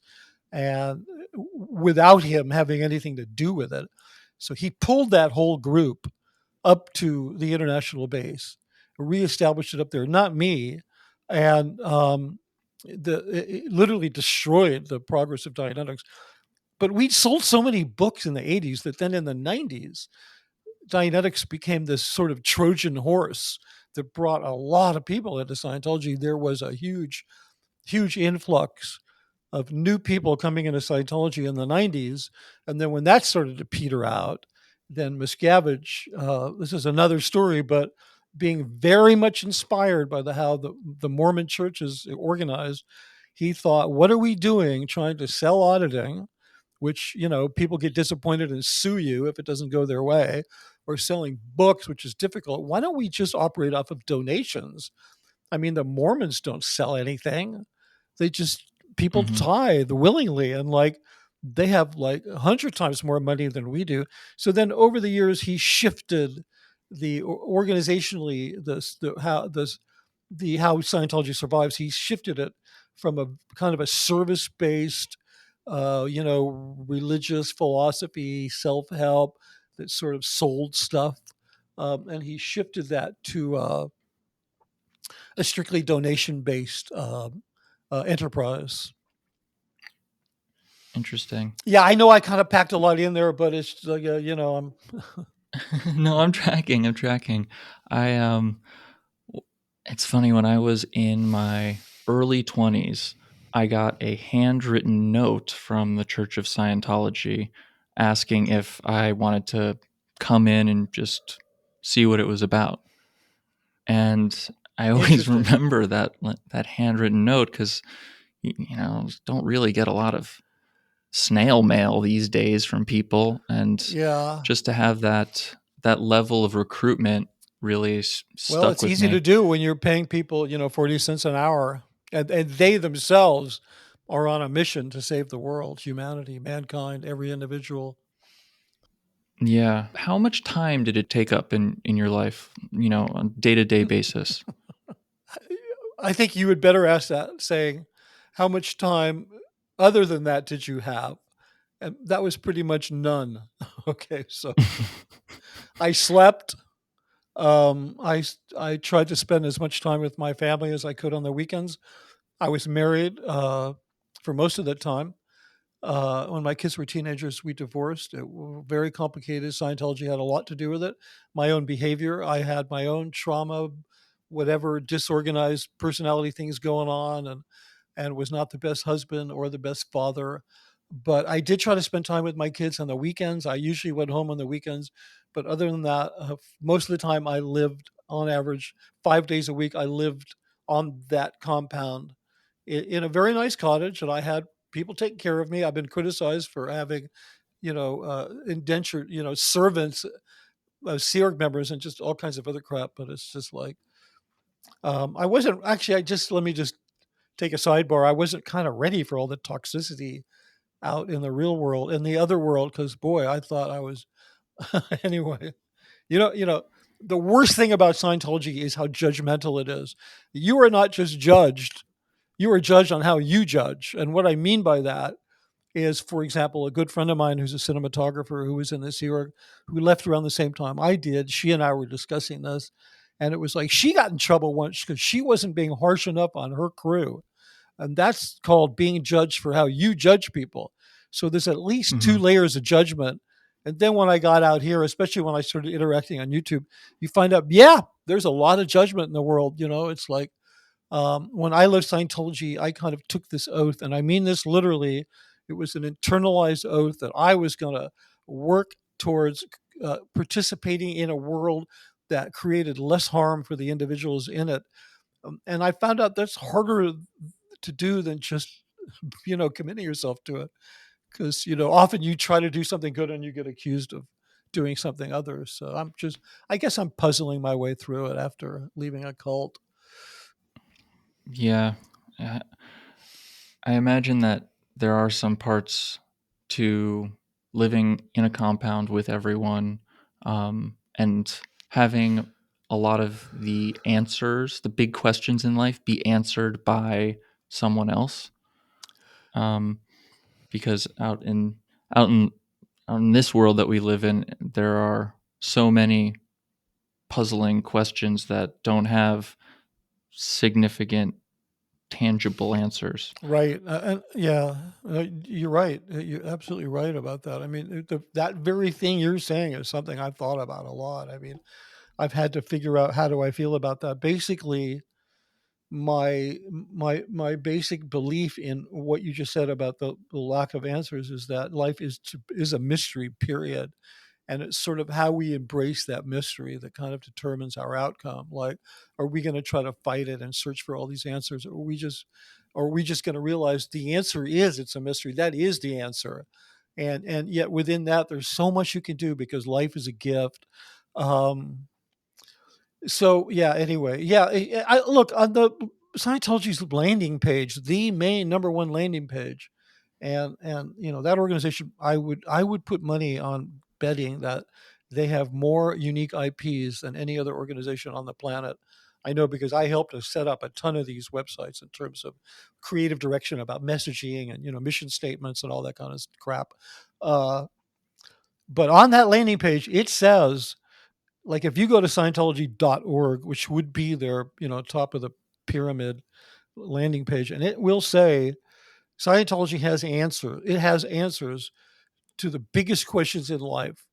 and without him having anything to do with it. So he pulled that whole group up to the international base, reestablished it up there. Not me, and it literally destroyed the progress of Dianetics. But we sold so many books in the '80s that then in the '90s, Dianetics became this sort of Trojan horse that brought a lot of people into Scientology. There was a huge influx of new people coming into Scientology in the '90s, and then when that started to peter out, then Miscavige, this is another story, but being very much inspired by how the Mormon Church is organized, he thought, "What are we doing trying to sell auditing?" Which people get disappointed and sue you if it doesn't go their way, or selling books, which is difficult. Why don't we just operate off of donations? I mean, the Mormons don't sell anything. They just people Mhm. tithe willingly, and like they have like 100 times more money than we do. So then over the years, he shifted the organizationally the how Scientology survives. He shifted it from a kind of a service based, religious philosophy, self help that sort of sold stuff, and he shifted that to a strictly donation based enterprise. Interesting. Yeah, I know I kind of packed a lot in there, but it's like, I'm No, I'm tracking. I'm tracking. I It's funny, when I was in my early 20s, I got a handwritten note from the Church of Scientology asking if I wanted to come in and just see what it was about. And I always Interesting. remember that handwritten note because don't really get a lot of snail mail these days from people, and Yeah. just to have that level of recruitment really Well, stuck it's with easy to me. do when you're paying people, 40 cents an hour, and they themselves are on a mission to save the world, humanity, mankind, every individual. Yeah. How much time did it take up in your life, on a day-to-day basis? I think you would better ask that, saying, how much time other than that did you have? And that was pretty much none. Okay, so I slept. I tried to spend as much time with my family as I could on the weekends. I was married for most of that time. When my kids were teenagers, we divorced. It was very complicated. Scientology had a lot to do with it. My own behavior, I had my own trauma, whatever disorganized personality things going on, and was not the best husband or the best father. But I did try to spend time with my kids on the weekends. I usually went home on the weekends, but other than that, most of the time I lived on average 5 days a week. I lived on that compound in a very nice cottage, and I had people taking care of me. I've been criticized for having, indentured, servants, Sea Org members, and just all kinds of other crap. But it's just like I wasn't actually. Let me just take a sidebar. I wasn't kind of ready for all the toxicity out in the real world, in the other world, because boy, I thought I was anyway. You know, the worst thing about Scientology is how judgmental it is. You are not just judged; you are judged on how you judge. And what I mean by that is, for example, a good friend of mine who's a cinematographer who was in the Sea Org, who left around the same time I did. She and I were discussing this, and it was like she got in trouble once because she wasn't being harsh enough on her crew, and that's called being judged for how you judge people. So there's at least two Hmm. layers of judgment. And then when I got out here, especially when I started interacting on YouTube, you find out, yeah, there's a lot of judgment in the world. It's like when I left Scientology, I kind of took this oath, and I mean this literally. It was an internalized oath that I was going to work towards participating in a world that created less harm for the individuals in it. And I found out that's harder to do than just committing yourself to it, because often you try to do something good and you get accused of doing something other. So I guess I'm puzzling my way through it after leaving a cult. Yeah. Uh, I imagine that there are some parts to living in a compound with everyone, and having a lot of the answers, the big questions in life, be answered by someone else. Um, because out in out in this world that we live in, there are so many puzzling questions that don't have significant, tangible answers. Right. And yeah, you're right. You're absolutely right about that. I mean, that very thing you're saying is something I've thought about a lot. I mean, I've had to figure out how do I feel about that. Basically, my basic belief in what you just said about the lack of answers is that life is a mystery, period. And it's sort of how we embrace that mystery that kind of determines our outcome. Like, are we going to try to fight it and search for all these answers, or are we just going to realize the answer is it's a mystery? That is the answer. And yet within that, there's so much you can do because life is a gift. Um, so yeah. Anyway, yeah. Look on the Scientology's landing page, the main number one landing page, and that organization. I would put money on betting that they have more unique IPs than any other organization on the planet. I know because I helped to set up a ton of these websites in terms of creative direction about messaging and mission statements and all that kind of crap. Uh, but on that landing page, it says, like, if you go to Scientology.org, which would be their, top of the pyramid landing page, and it will say Scientology has answers. It has answers to the biggest questions in life.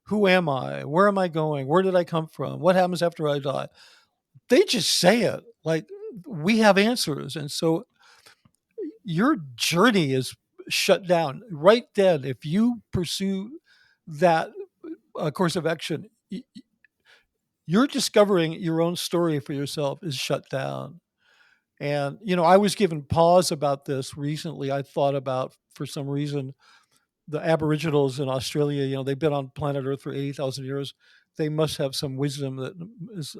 Who am I? Where am I going? Where did I come from? What happens after I die? They just say it like we have answers. And so your journey is shut down right then. If you pursue that course of action, you're discovering your own story for yourself is shut down. And, I was given pause about this recently. I thought about, for some reason, the Aboriginals in Australia, they've been on planet Earth for 80,000 years. They must have some wisdom that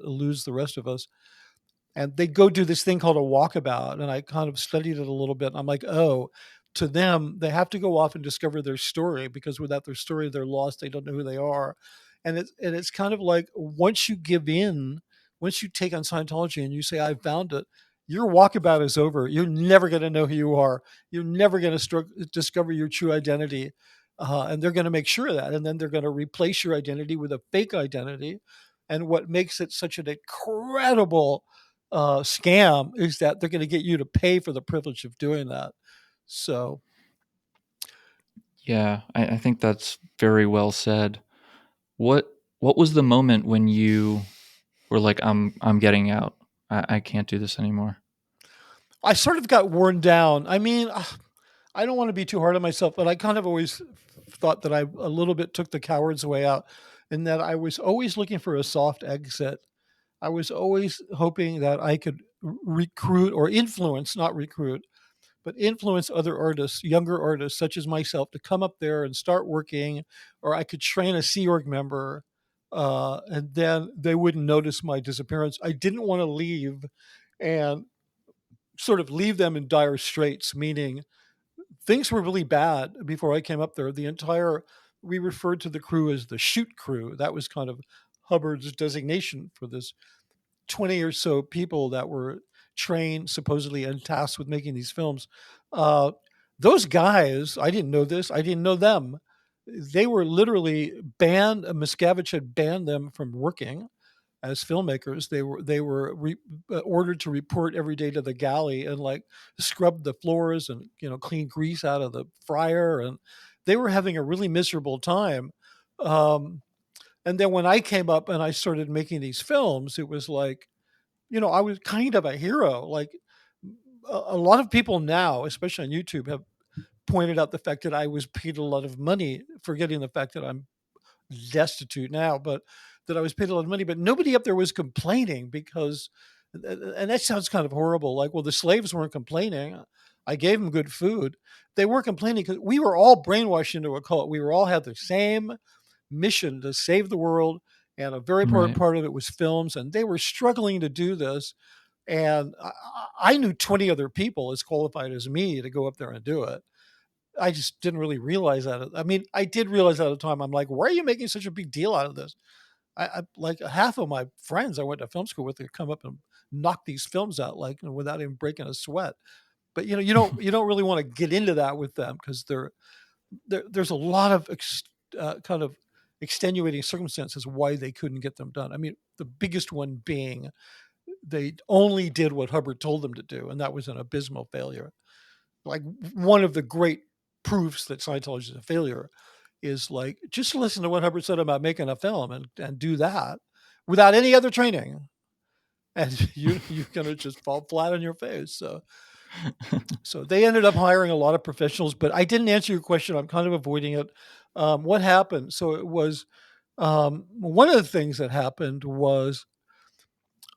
eludes the rest of us. And they go do this thing called a walkabout. And I kind of studied it a little bit. And I'm like, oh, to them, they have to go off and discover their story because without their story, they're lost. They don't know who they are. And it's kind of like once you give in, once you take on Scientology and you say, I found it, your walkabout is over. You're never going to know who you are. You're never going to discover your true identity. And they're going to make sure of that. And then they're going to replace your identity with a fake identity. And what makes it such an incredible scam is that they're going to get you to pay for the privilege of doing that. So, Yeah, I think that's very well said. What what was the moment when you were like, I'm getting out. I can't do this anymore. I sort of got worn down. I mean, I don't want to be too hard on myself, but I kind of always thought that I a little bit took the coward's way out, in that I was always looking for a soft exit. I was always hoping that I could recruit or influence, not recruit, but influence other artists, younger artists such as myself, to come up there and start working, or I could train a Sea Org member, and then they wouldn't notice my disappearance. I didn't want to leave and sort of leave them in dire straits, meaning things were really bad before I came up there. We referred to the crew as the shoot crew. That was kind of Hubbard's designation for this 20 or so people that were trained supposedly and tasked with making these films. Uh, those guys, I didn't know this, I didn't know them. They were literally banned. Miscavige had banned them from working as filmmakers. They were ordered to report every day to the galley and like scrub the floors and clean grease out of the fryer, and they were having a really miserable time. Um, and then when I came up and I started making these films, it was like, I was kind of a hero. Like a lot of people now, especially on YouTube, have pointed out the fact that I was paid a lot of money, forgetting the fact that I'm destitute now, but that I was paid a lot of money. But nobody up there was complaining because, and that sounds kind of horrible. Like, well, the slaves weren't complaining. I gave them good food. They weren't complaining because we were all brainwashed into a cult. We were all had the same mission to save the world. And a very important Right. part of it was films. And they were struggling to do this. And I knew 20 other people as qualified as me to go up there and do it. I just didn't really realize that. I mean, I did realize that at the time. I'm like, why are you making such a big deal out of this? I like half of my friends I went to film school with to come up and knock these films out like without even breaking a sweat. But you don't really want to get into that with them because there's a lot of kind of extenuating circumstances why they couldn't get them done. I mean, the biggest one being they only did what Hubbard told them to do, and that was an abysmal failure. Like one of the great proofs that Scientology is a failure is like just listen to what Hubbard said about making a film and do that without any other training, and you're gonna just fall flat on your face. So they ended up hiring a lot of professionals, but I didn't answer your question. I'm kind of avoiding it. What happened? So it was one of the things that happened was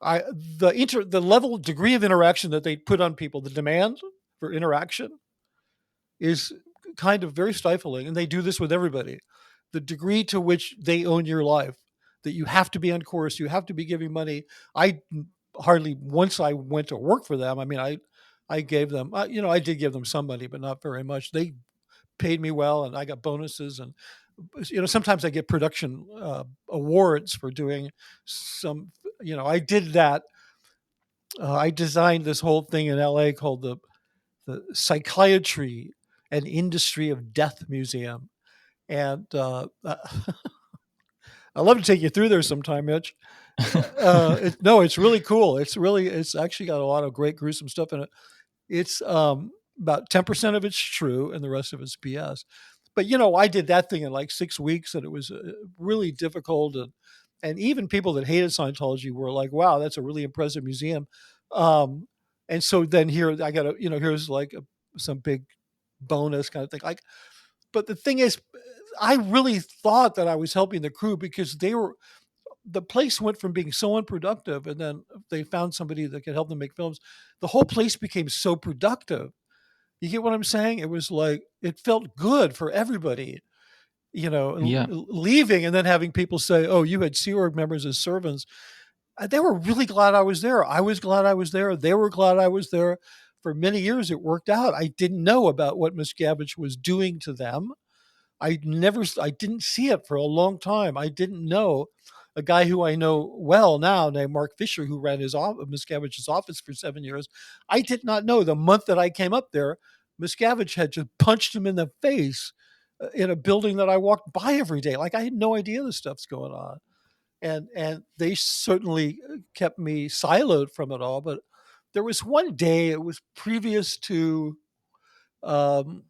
the level degree of interaction that they put on people, the demand for interaction is kind of very stifling, and they do this with everybody. The degree to which they own your life, that you have to be on course, you have to be giving money. I hardly once I went to work for them. I mean, I gave them, I did give them some money, but not very much. They paid me well, and I got bonuses, and sometimes I get production awards for doing some. I did that. I designed this whole thing in LA called the Psychiatry and Industry of Death Museum. And I'd love to take you through there sometime, Mitch. No, it's really cool. It's actually got a lot of great gruesome stuff in it. It's about 10% of it's true and the rest of it's BS. but I did that thing in like 6 weeks, and it was really difficult. And even people that hated Scientology were like, "Wow, that's a really impressive museum." Um, and so then here I got to, here's like some big bonus kind of thing. Like, but the thing is, I really thought that I was helping the crew because the place went from being so unproductive, and then they found somebody that could help them make films. The whole place became so productive. You get what I'm saying? It was like it felt good for everybody, Yeah. leaving and then having people say, "Oh, you had Sea Org members as servants." They were really glad I was there. I was glad I was there. They were glad I was there. For many years, it worked out. I didn't know about what Miscavige was doing to them. I didn't see it for a long time. I didn't know a guy who I know well now named Mark Fisher, who ran Miscavige's office for 7 years. I did not know the month that I came up there, Miscavige had just punched him in the face in a building that I walked by every day. Like I had no idea this stuff's going on. And they certainly kept me siloed from it all. But there was one day, it was previous to um,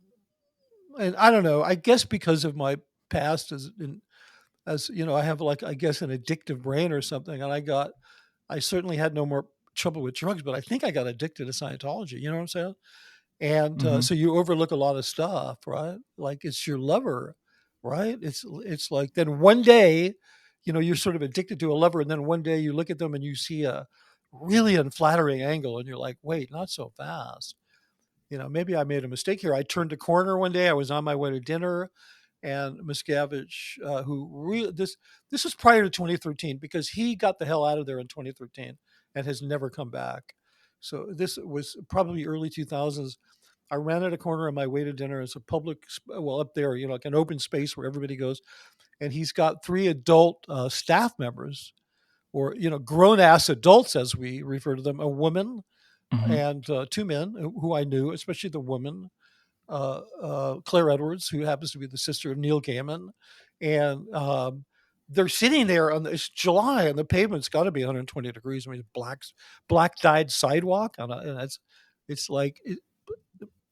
and I don't know. I guess because of my past as I have like I guess an addictive brain or something, and I certainly had no more trouble with drugs, but I think I got addicted to Scientology. You know what I'm saying? And Hmm. so you overlook a lot of stuff, right? Like it's your lover, right? It's like then one day, you're sort of addicted to a lover, and then one day you look at them and you see a really unflattering angle, and you're like, wait, not so fast. Maybe I made a mistake here. I turned a corner one day. I was on my way to dinner, and Miscavige, this was prior to 2013 because he got the hell out of there in 2013 and has never come back. So this was probably early 2000s. I ran at a corner on my way to dinner. It's a public, well, up there, like an open space where everybody goes. And he's got three adult staff members, or grown ass adults, as we refer to them, a woman Hmm. and two men who I knew, especially the woman, Claire Edwards, who happens to be the sister of Neil Gaiman, and they're sitting there it's July and the pavement's got to be 120 degrees. I mean, black dyed sidewalk, and it's like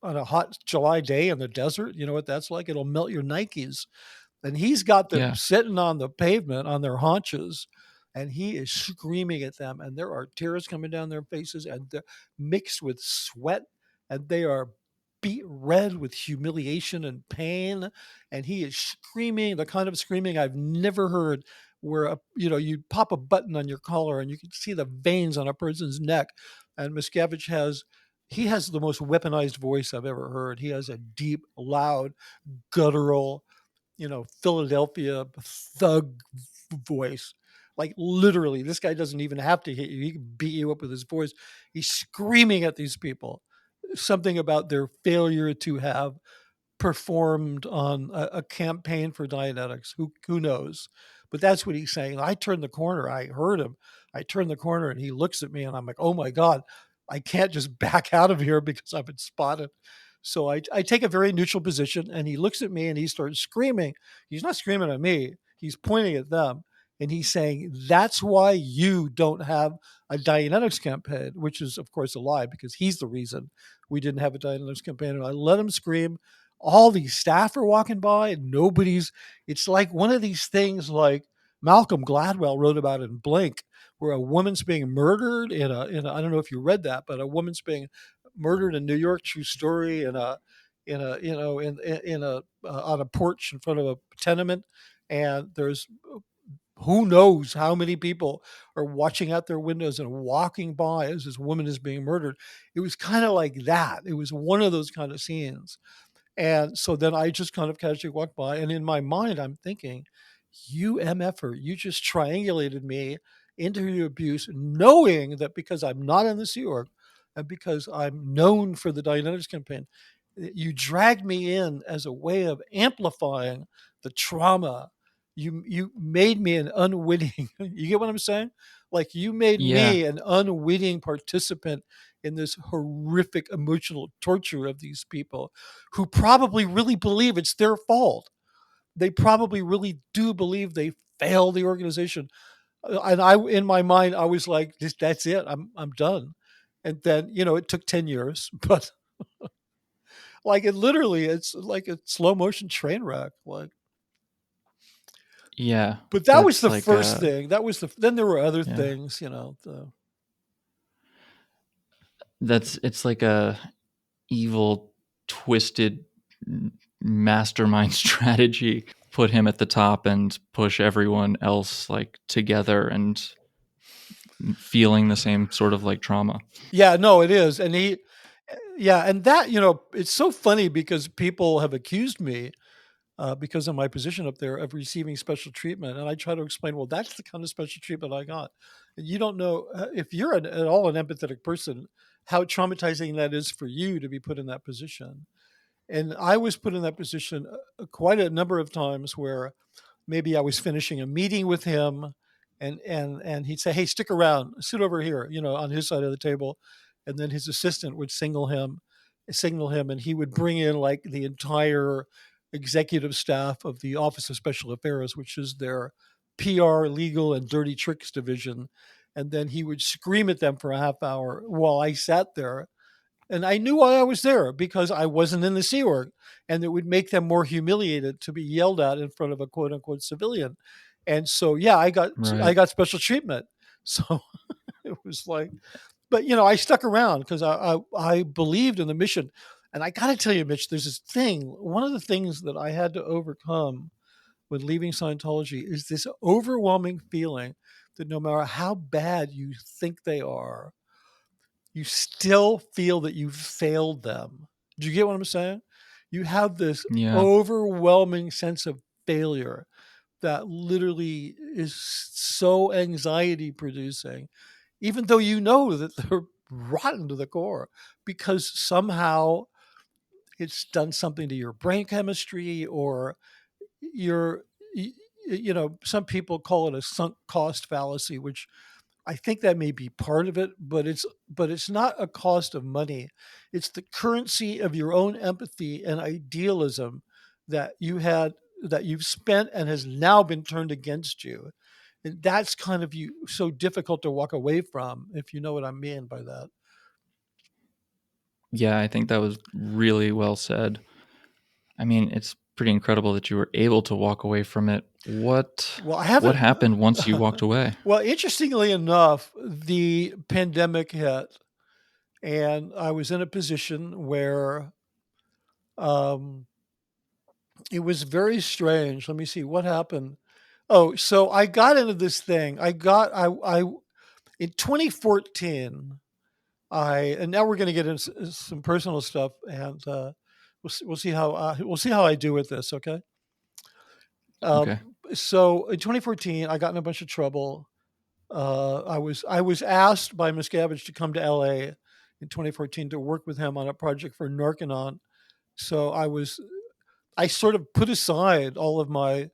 on a hot July day in the desert. You know what that's like? It'll melt your Nikes. And he's got them Yeah. sitting on the pavement on their haunches, and he is screaming at them, and there are tears coming down their faces, and they're mixed with sweat, and they are beat red with humiliation and pain. And he is screaming the kind of screaming I've never heard, where you pop a button on your collar and you can see the veins on a person's neck. And Miscavige has the most weaponized voice I've ever heard. He has a deep, loud, guttural, Philadelphia thug voice. Like literally, this guy doesn't even have to hit you. He can beat you up with his voice. He's screaming at these people something about their failure to have performed on a campaign for Dianetics. Who knows? But that's what he's saying. I turned the corner. I heard him. I turned the corner, and he looks at me, and I'm like, oh my god, I can't just back out of here because I've been spotted. So I take a very neutral position, and he looks at me and he starts screaming. He's not screaming at me. He's pointing at them, and he's saying, "That's why you don't have a Dianetics campaign," which is, of course, a lie because he's the reason we didn't have a Dianetics campaign. And I let him scream. All these staff are walking by, and nobody's. It's like one of these things like Malcolm Gladwell wrote about in Blink, where a woman's being murdered in a I don't know if you read that, but a woman's being murdered in New York, true story, in a on a porch in front of a tenement, and there's who knows how many people are watching out their windows and walking by as this woman is being murdered. It was kind of like that. It was one of those kind of scenes. And so then I just kind of casually walked by, and in my mind, I'm thinking, you MFer, you just triangulated me into your abuse, knowing that because I'm not in the Sea Org and because I'm known for the Dianetics campaign, you dragged me in as a way of amplifying the trauma. You made me an unwitting, you get what I'm saying? Like you made Yeah. me an unwitting participant in this horrific emotional torture of these people who probably really believe it's their fault. They probably really do believe they failed the organization. And in my mind, I was like, that's it. I'm done. And then, it took 10 years, but Like it literally, it's like a slow motion train wreck. Like, Yeah, but that was that's the like first thing. That was the. Then there were other yeah, things, you know. The, that's it's like a evil, twisted mastermind strategy. Put him at the top and push everyone else like together and feeling the same sort of like trauma. yeah, no, it is, and he, yeah, and that, it's so funny because people have accused me, because of my position up there, of receiving special treatment. And I try to explain, well, that's the kind of special treatment I got. And you don't know, if you're at all an empathetic person, how traumatizing that is for you to be put in that position. And I was put in that position quite a number of times where maybe I was finishing a meeting with him, and he'd say, "Hey, stick around, sit over here," on his side of the table, and then his assistant would signal him, and he would bring in like the entire executive staff of the Office of Special Affairs, which is their PR, legal, and dirty tricks division, and then he would scream at them for a half hour while I sat there, and I knew why I was there because I wasn't in the Sea Org, and it would make them more humiliated to be yelled at in front of a quote unquote civilian. And so, yeah, I Right. got special treatment. So it was like, but I stuck around because I believed in the mission. And I got to tell you, Mitch, there's this thing. One of the things that I had to overcome when leaving Scientology is this overwhelming feeling that no matter how bad you think they are, you still feel that you've failed them. Do you get what I'm saying? You have this Yeah. overwhelming sense of failure that literally is so anxiety producing, even though you know that they're rotten to the core because somehow it's done something to your brain chemistry or your, some people call it a sunk cost fallacy, which I think that may be part of it, but it's not a cost of money. It's the currency of your own empathy and idealism that you've spent and has now been turned against you. And that's kind of you so difficult to walk away from, if you know what I mean by that. Yeah, I think that was really well said. I mean, it's pretty incredible that you were able to walk away from it. What Well, I what haven't. happened once you walked away? Well, interestingly enough, the pandemic hit, and I was in a position where um, it was very strange. Let me see what happened. Oh, so I got into this thing. I in 2014. And now we're going to get into some personal stuff, and we'll see how I do with this. Okay. Okay. So in 2014, I got in a bunch of trouble. I was asked by Miscavige to come to LA in 2014 to work with him on a project for Narconon. So I sort of put aside all of my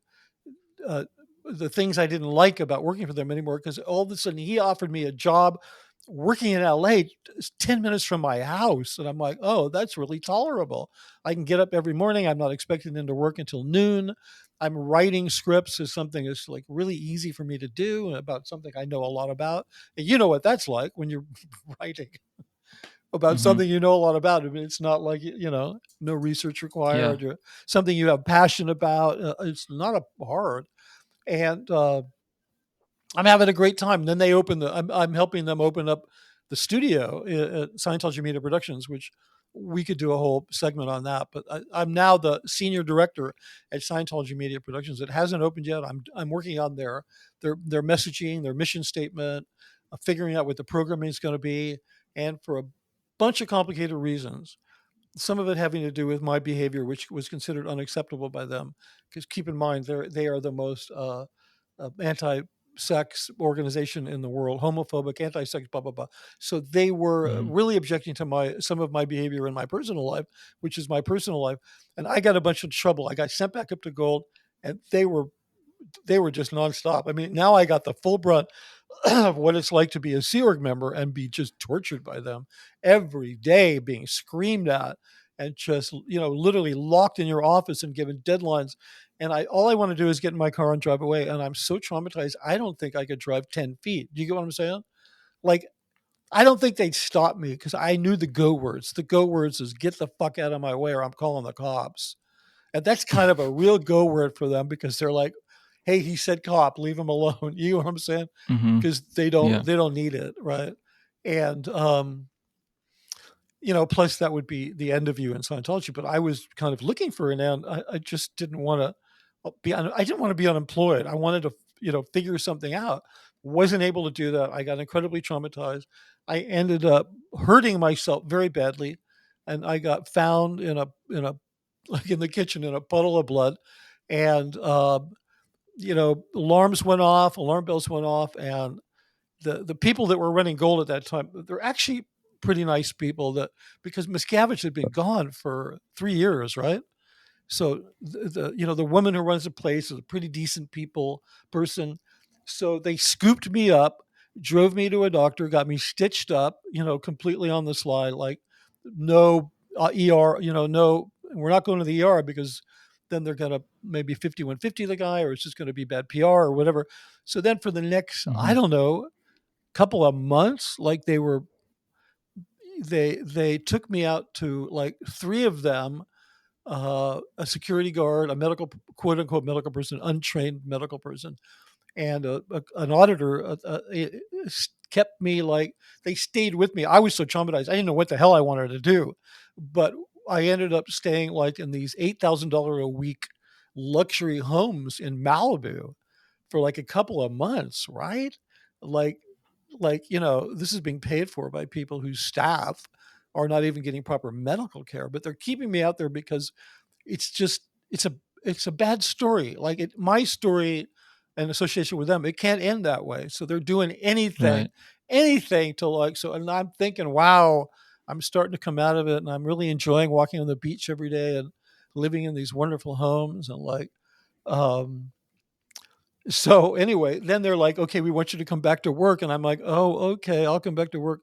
uh, the things I didn't like about working for them anymore because all of a sudden he offered me a job working in LA 10 minutes from my house. And I'm like, oh, that's really tolerable. I can get up every morning. I'm not expecting them to work until noon. I'm writing scripts is something that's like really easy for me to do about something I know a lot about. And you know what that's like when you're writing about Mm-hmm. something you know a lot about. I mean, it's not like, no research Yeah. required, or something you have passion about. It's not a hard. And I'm having a great time. And then I'm helping them open up the studio at Scientology Media Productions, which we could do a whole segment on that. But I'm now the senior director at Scientology Media Productions. It hasn't opened yet. I'm working on their messaging, their mission statement, figuring out what the programming is going to be, and for a bunch of complicated reasons, some of it having to do with my behavior, which was considered unacceptable by them. Because keep in mind, they are the most anti-sex organization in the world, homophobic, anti-sex, blah blah blah. So they were Mm-hmm. really objecting to my some of my behavior in my personal life, which is my personal life, and I got a bunch of trouble. I got sent back up to Gold, and they were just nonstop. I mean, now I got the full brunt of what it's like to be a Sea Org member and be just tortured by them every day, being screamed at, and just literally locked in your office and given deadlines. And all I want to do is get in my car and drive away. And I'm so traumatized. I don't think I could drive 10 feet. Do you get what I'm saying? Like I don't think they'd stop me because I knew the go words. The go words is get the fuck out of my way or I'm calling the cops. And that's kind of a real go word for them because they're like, hey, he said cop, leave him alone. You know what I'm saying? Mm-hmm. Because Yeah. they don't need it, right? And plus that would be the end of you in Scientology. But I was kind of looking for an end. I just didn't want to I didn't want to be unemployed. I wanted to, figure something out. Wasn't able to do that. I got incredibly traumatized. I ended up hurting myself very badly, and I got found in a like in the kitchen in a puddle of blood, and alarm bells went off, and the people that were running gold at that time, they're actually pretty nice people that because Miscavige had been gone for 3 years, right? So the woman who runs the place is a pretty decent person. So they scooped me up, drove me to a doctor, got me stitched up, completely on the slide, like no ER, no, we're not going to the ER because then they're gonna maybe 5150 the guy, or it's just gonna be bad PR or whatever. So then for the next, I Mm-hmm. don't know, couple of months, like they took me out to like three of them, a security guard, a medical, quote unquote medical person, untrained medical person, and an auditor kept me like they stayed with me. I was so traumatized, I didn't know what the hell I wanted to do, but I ended up staying like in these $8,000 a week luxury homes in Malibu for like a couple of months, right? Like this is being paid for by people whose staff are not even getting proper medical care, but they're keeping me out there because it's just it's a bad story. Like my story and association with them, it can't end that way. So they're doing Right. anything to like so. And I'm thinking, wow, I'm starting to come out of it, and I'm really enjoying walking on the beach every day and living in these wonderful homes and like. Um, so anyway, then they're like, okay, we want you to come back to work, and I'm like, oh, okay, I'll come back to work,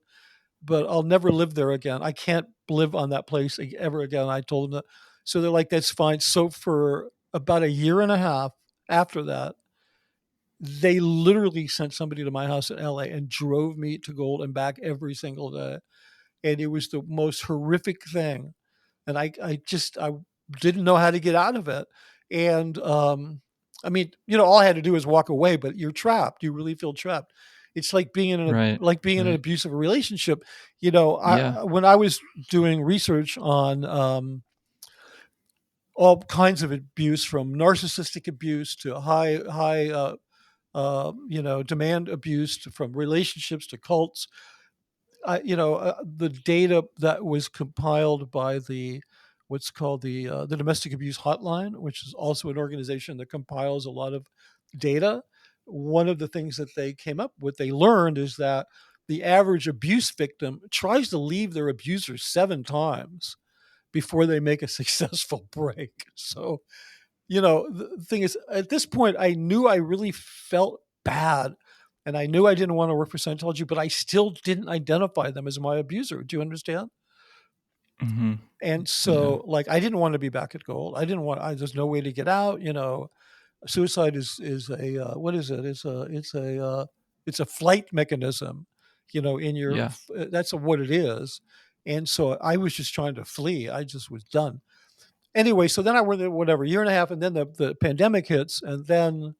but I'll never live there again. I can't live on that place ever again. I told them that. So they're like, that's fine. So for about a year and a half after that, they literally sent somebody to my house in LA and drove me to Gold and back every single day. And it was the most horrific thing. And I didn't know how to get out of it. And I mean, all I had to do was walk away, but you're trapped. You really feel trapped. It's like Right. being in an Right. abusive relationship. Yeah. When I was doing research on all kinds of abuse, from narcissistic abuse to high demand abuse, from relationships to cults, the data that was compiled by what's called the Domestic Abuse Hotline, which is also an organization that compiles a lot of data. One of the things that they came up with, they learned, is that the average abuse victim tries to leave their abuser 7 times before they make a successful break. So, the thing is, at this point, I knew I really felt bad, and I knew I didn't want to work for Scientology, but I still didn't identify them as my abuser. Do you understand? Mm-hmm. And Yeah. so, like, I didn't want to be back at Gold. I didn't want. There's no way to get out. Suicide is a what is it? It's a flight mechanism. In your Yeah. that's what it is. And so I was just trying to flee. I just was done. Anyway, so then I went there, whatever, year and a half, and then the pandemic hits, and then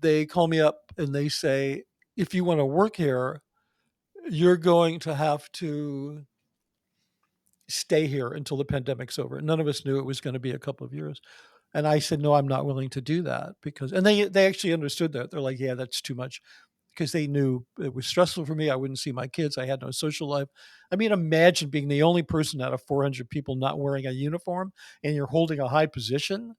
they call me up and they say, if you want to work here, you're going to have to stay here until the pandemic's over. None of us knew it was going to be a couple of years. And I said, no, I'm not willing to do that because, and they actually understood that. They're like, yeah, that's too much, because they knew it was stressful for me. I wouldn't see my kids. I had no social life. I mean, imagine being the only person out of 400 people not wearing a uniform and you're holding a high position.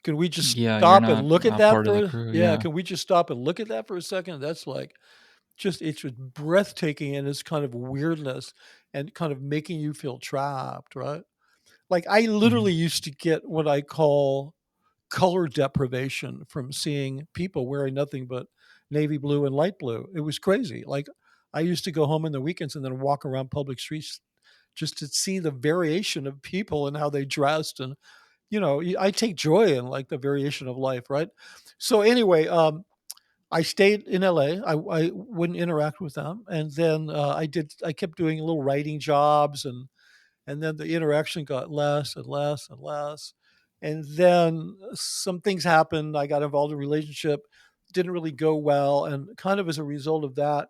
Can we just Yeah. You're stop and not look at not that part of the for crew. yeah, Yeah. can we just stop and look at that for a second? That's like it's just breathtaking in its kind of weirdness and kind of making you feel trapped, right? Like I Mm-hmm. literally used to get what I call color deprivation from seeing people wearing nothing but navy blue and light blue. It was crazy. Like I used to go home in the weekends and then walk around public streets just to see the variation of people and how they dressed. And I take joy in like the variation of life, right? So anyway, I stayed in LA. I wouldn't interact with them, and then I kept doing little writing jobs, and then the interaction got less and less and less. And then some things happened. I got involved in a relationship, didn't really go well, and kind of as a result of that,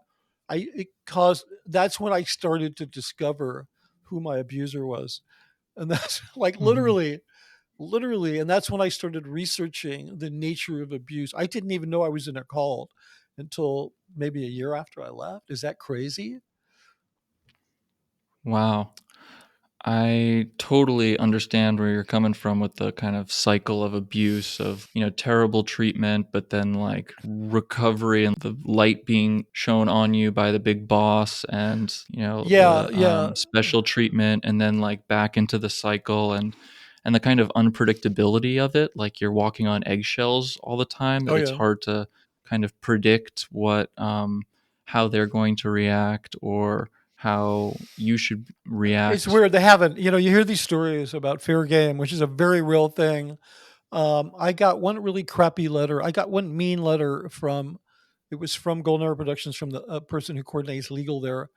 that's when I started to discover who my abuser was, and that's like Hmm. literally, and that's when I started researching the nature of abuse. I didn't even know I was in a cult until maybe a year after I left. Is that crazy? Wow. I totally understand where you're coming from with the kind of cycle of abuse of, terrible treatment, but then like recovery and the light being shown on you by the big boss and, Yeah, the yeah. special treatment and then like back into the cycle and the kind of unpredictability of it. Like you're walking on eggshells all the time Oh that it's yeah. hard to kind of predict how they're going to react or how you should It's react. weird. They haven't, you hear these stories about fair game, which is a very real thing. I got one really crappy letter. I got one mean letter it was from Golden Hour Productions from the person who coordinates legal there.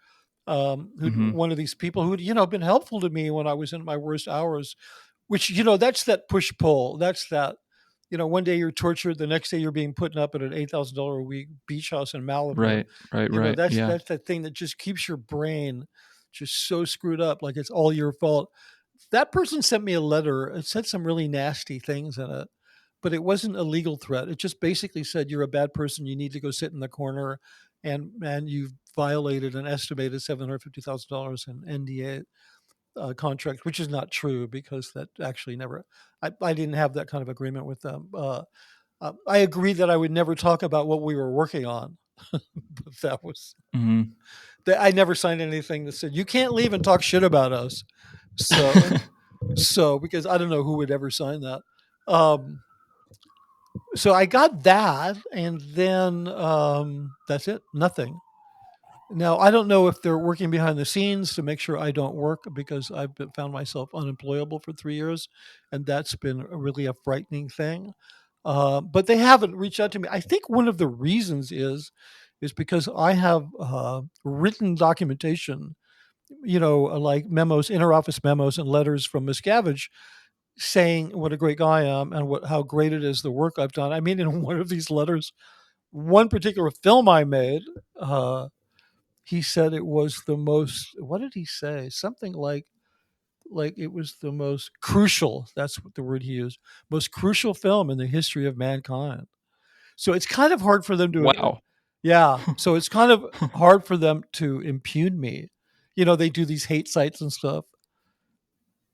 Who Mhm. one of these people who'd, been helpful to me when I was in my worst hours, which, that's that push pull. That's that, one day you're tortured, the next day you're being put up at an $8,000 a week beach house in Malibu. Right, right, right. That's Yeah. that thing that just keeps your brain just so screwed up, like it's all your fault. That person sent me a letter. It said some really nasty things in it, but it wasn't a legal threat. It just basically said you're a bad person. You need to go sit in the corner, and you've violated an estimated $750,000 in NDA contract, which is not true because that actually never. I didn't have that kind of agreement with them. I agreed that I would never talk about what we were working on, but that was Mhm. that I never signed anything that said you can't leave and talk shit about us. So because I don't know who would ever sign that. Um, so I got that, and then that's it. Nothing. Now I don't know if they're working behind the scenes to make sure I don't work because found myself unemployable for 3 years, and that's been really a frightening thing. But they haven't reached out to me. I think one of the reasons is because I have written documentation, like memos, interoffice memos, and letters from Miscavige saying what a great guy I am and how great it is the work I've done. I mean, in one of these letters, one particular film I made, he said it was the most. What did he say? Something like it was the most crucial. That's what the word he used. Most crucial film in the history of mankind. So it's kind of hard for them to. Wow. Yeah. So it's kind of hard for them to impugn me. They do these hate sites and stuff.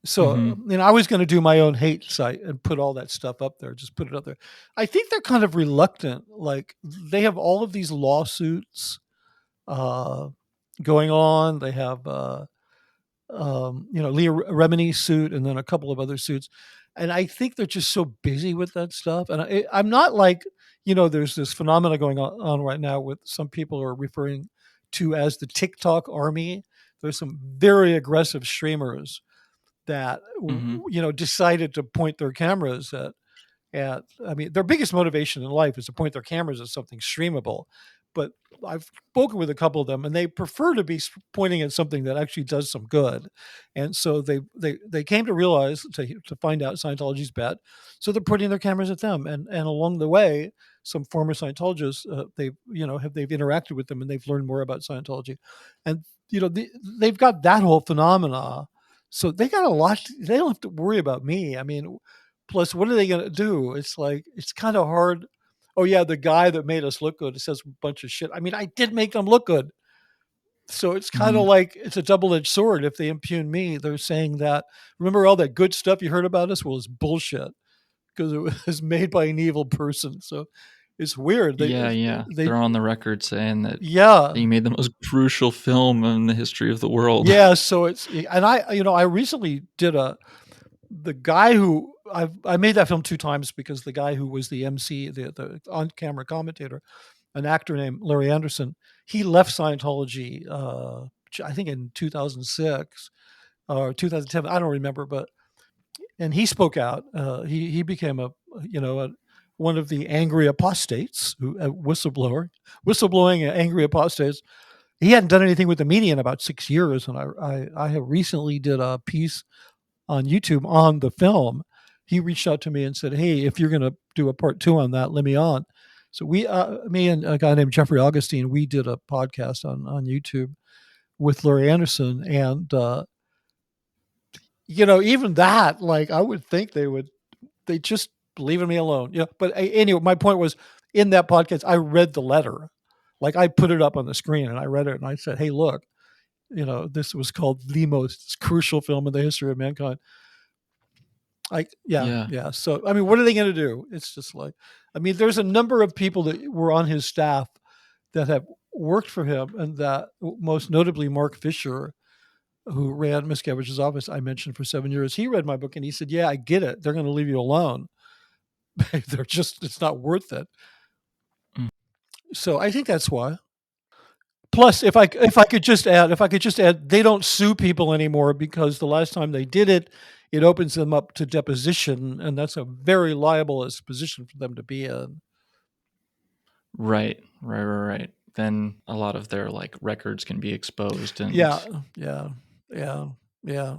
So, Mhm. I was going to do my own hate site and put all that stuff up there, just put it up there. I think they're kind of reluctant. Like they have all of these lawsuits uh, going on. They have, Leah Remini's suit and then a couple of other suits. And I think they're just so busy with that stuff. And I'm not like, there's this phenomena going on right now with some people are referring to as the TikTok army. There's some very aggressive streamers that Mhm. decided to point their cameras at I mean their biggest motivation in life is to point their cameras at something streamable, but I've spoken with a couple of them and they prefer to be pointing at something that actually does some good. And so they came to realize to find out Scientology's bad, so they're putting their cameras at them. And along the way some former Scientologists, they've interacted with them and they've learned more about Scientology. And they've got that whole phenomena, so they got a lot. They don't have to worry about me. I mean, plus, what are they going to do? It's like it's kind of hard. Oh yeah, the guy that made us look good says a bunch of shit. I mean, I did make them look good, so it's kind of Mhm. like it's a double-edged sword. If they impugn me, they're saying that remember all that good stuff you heard about us? Well, it's bullshit because it was made by an evil person. So it's weird. Yeah, yeah. They They're on the record saying that yeah. you made the most crucial film in the history of the world. Yeah, so it's and I recently did the guy who I made that film two times because the guy who was the MC, the on camera commentator, an actor named Larry Anderson, he left Scientology. I think in 2006 or 2010. I don't remember, but and he spoke out. He became a one of the angry apostates, whistleblowing angry apostates. He hadn't done anything with the media in about 6 years, and I have recently did a piece on YouTube on the film. He reached out to me and said, "Hey, if you're going to do a part two on that, let me on." So me and a guy named Jeffrey Augustine, we did a podcast on YouTube with Larry Anderson, and even that, like, I would think they just leaving me alone. Yeah. But anyway, my point was, in that podcast, I read the letter. Like, I put it up on the screen and I read it and I said, "Hey, look, this was called the most crucial film in the history of mankind." Yeah, Yeah. yeah. So, I mean, what are they going to do? It's just like, I mean, there's a number of people that were on his staff that have worked for him, and that most notably Mark Fisher, who ran Miscavige's office, I mentioned, for 7 years. He read my book and he said, "Yeah, I get it. They're going to leave you alone. It's not worth it." Mm. So I think that's why. Plus, if I could just add, they don't sue people anymore, because the last time they did it, it opens them up to deposition, and that's a very liable position for them to be in. Right. Right. Right. Right. Then a lot of their like records can be exposed, and Yeah, yeah, yeah, yeah.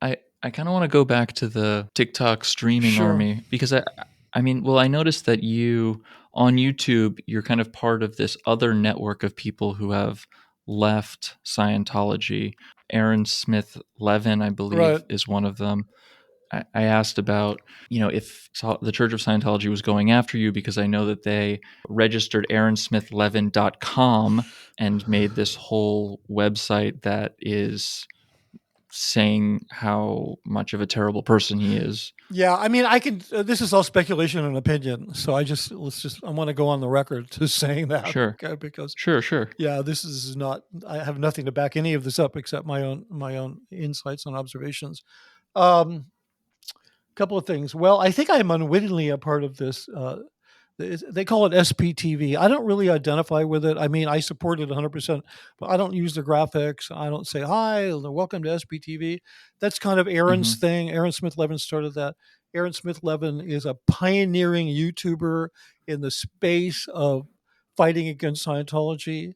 I kind of want to go back to the TikTok streaming Sure. army, because I mean, well, I noticed that you on YouTube, you're kind of part of this other network of people who have left Scientology. Aaron Smith Levin, I believe, Right. is one of them. I asked about, if the Church of Scientology was going after you, because I know that they registered aaronsmithlevin.com and made this whole website that is saying how much of a terrible person he is. Yeah, I mean, I can. This is all speculation and opinion, so I want to go on the record to saying that, Sure. okay? Because Sure, sure. yeah, this is not. I have nothing to back any of this up except my own insights and observations. Um, Couple of things. Well, I think I'm unwittingly a part of this. They call it SPTV. I don't really identify with it. I mean, I support it 100%, but I don't use the graphics. I don't say, "Hi, welcome to SPTV." That's kind of Aaron's Mhm. thing. Aaron Smith Levin started that. Aaron Smith Levin is a pioneering YouTuber in the space of fighting against Scientology.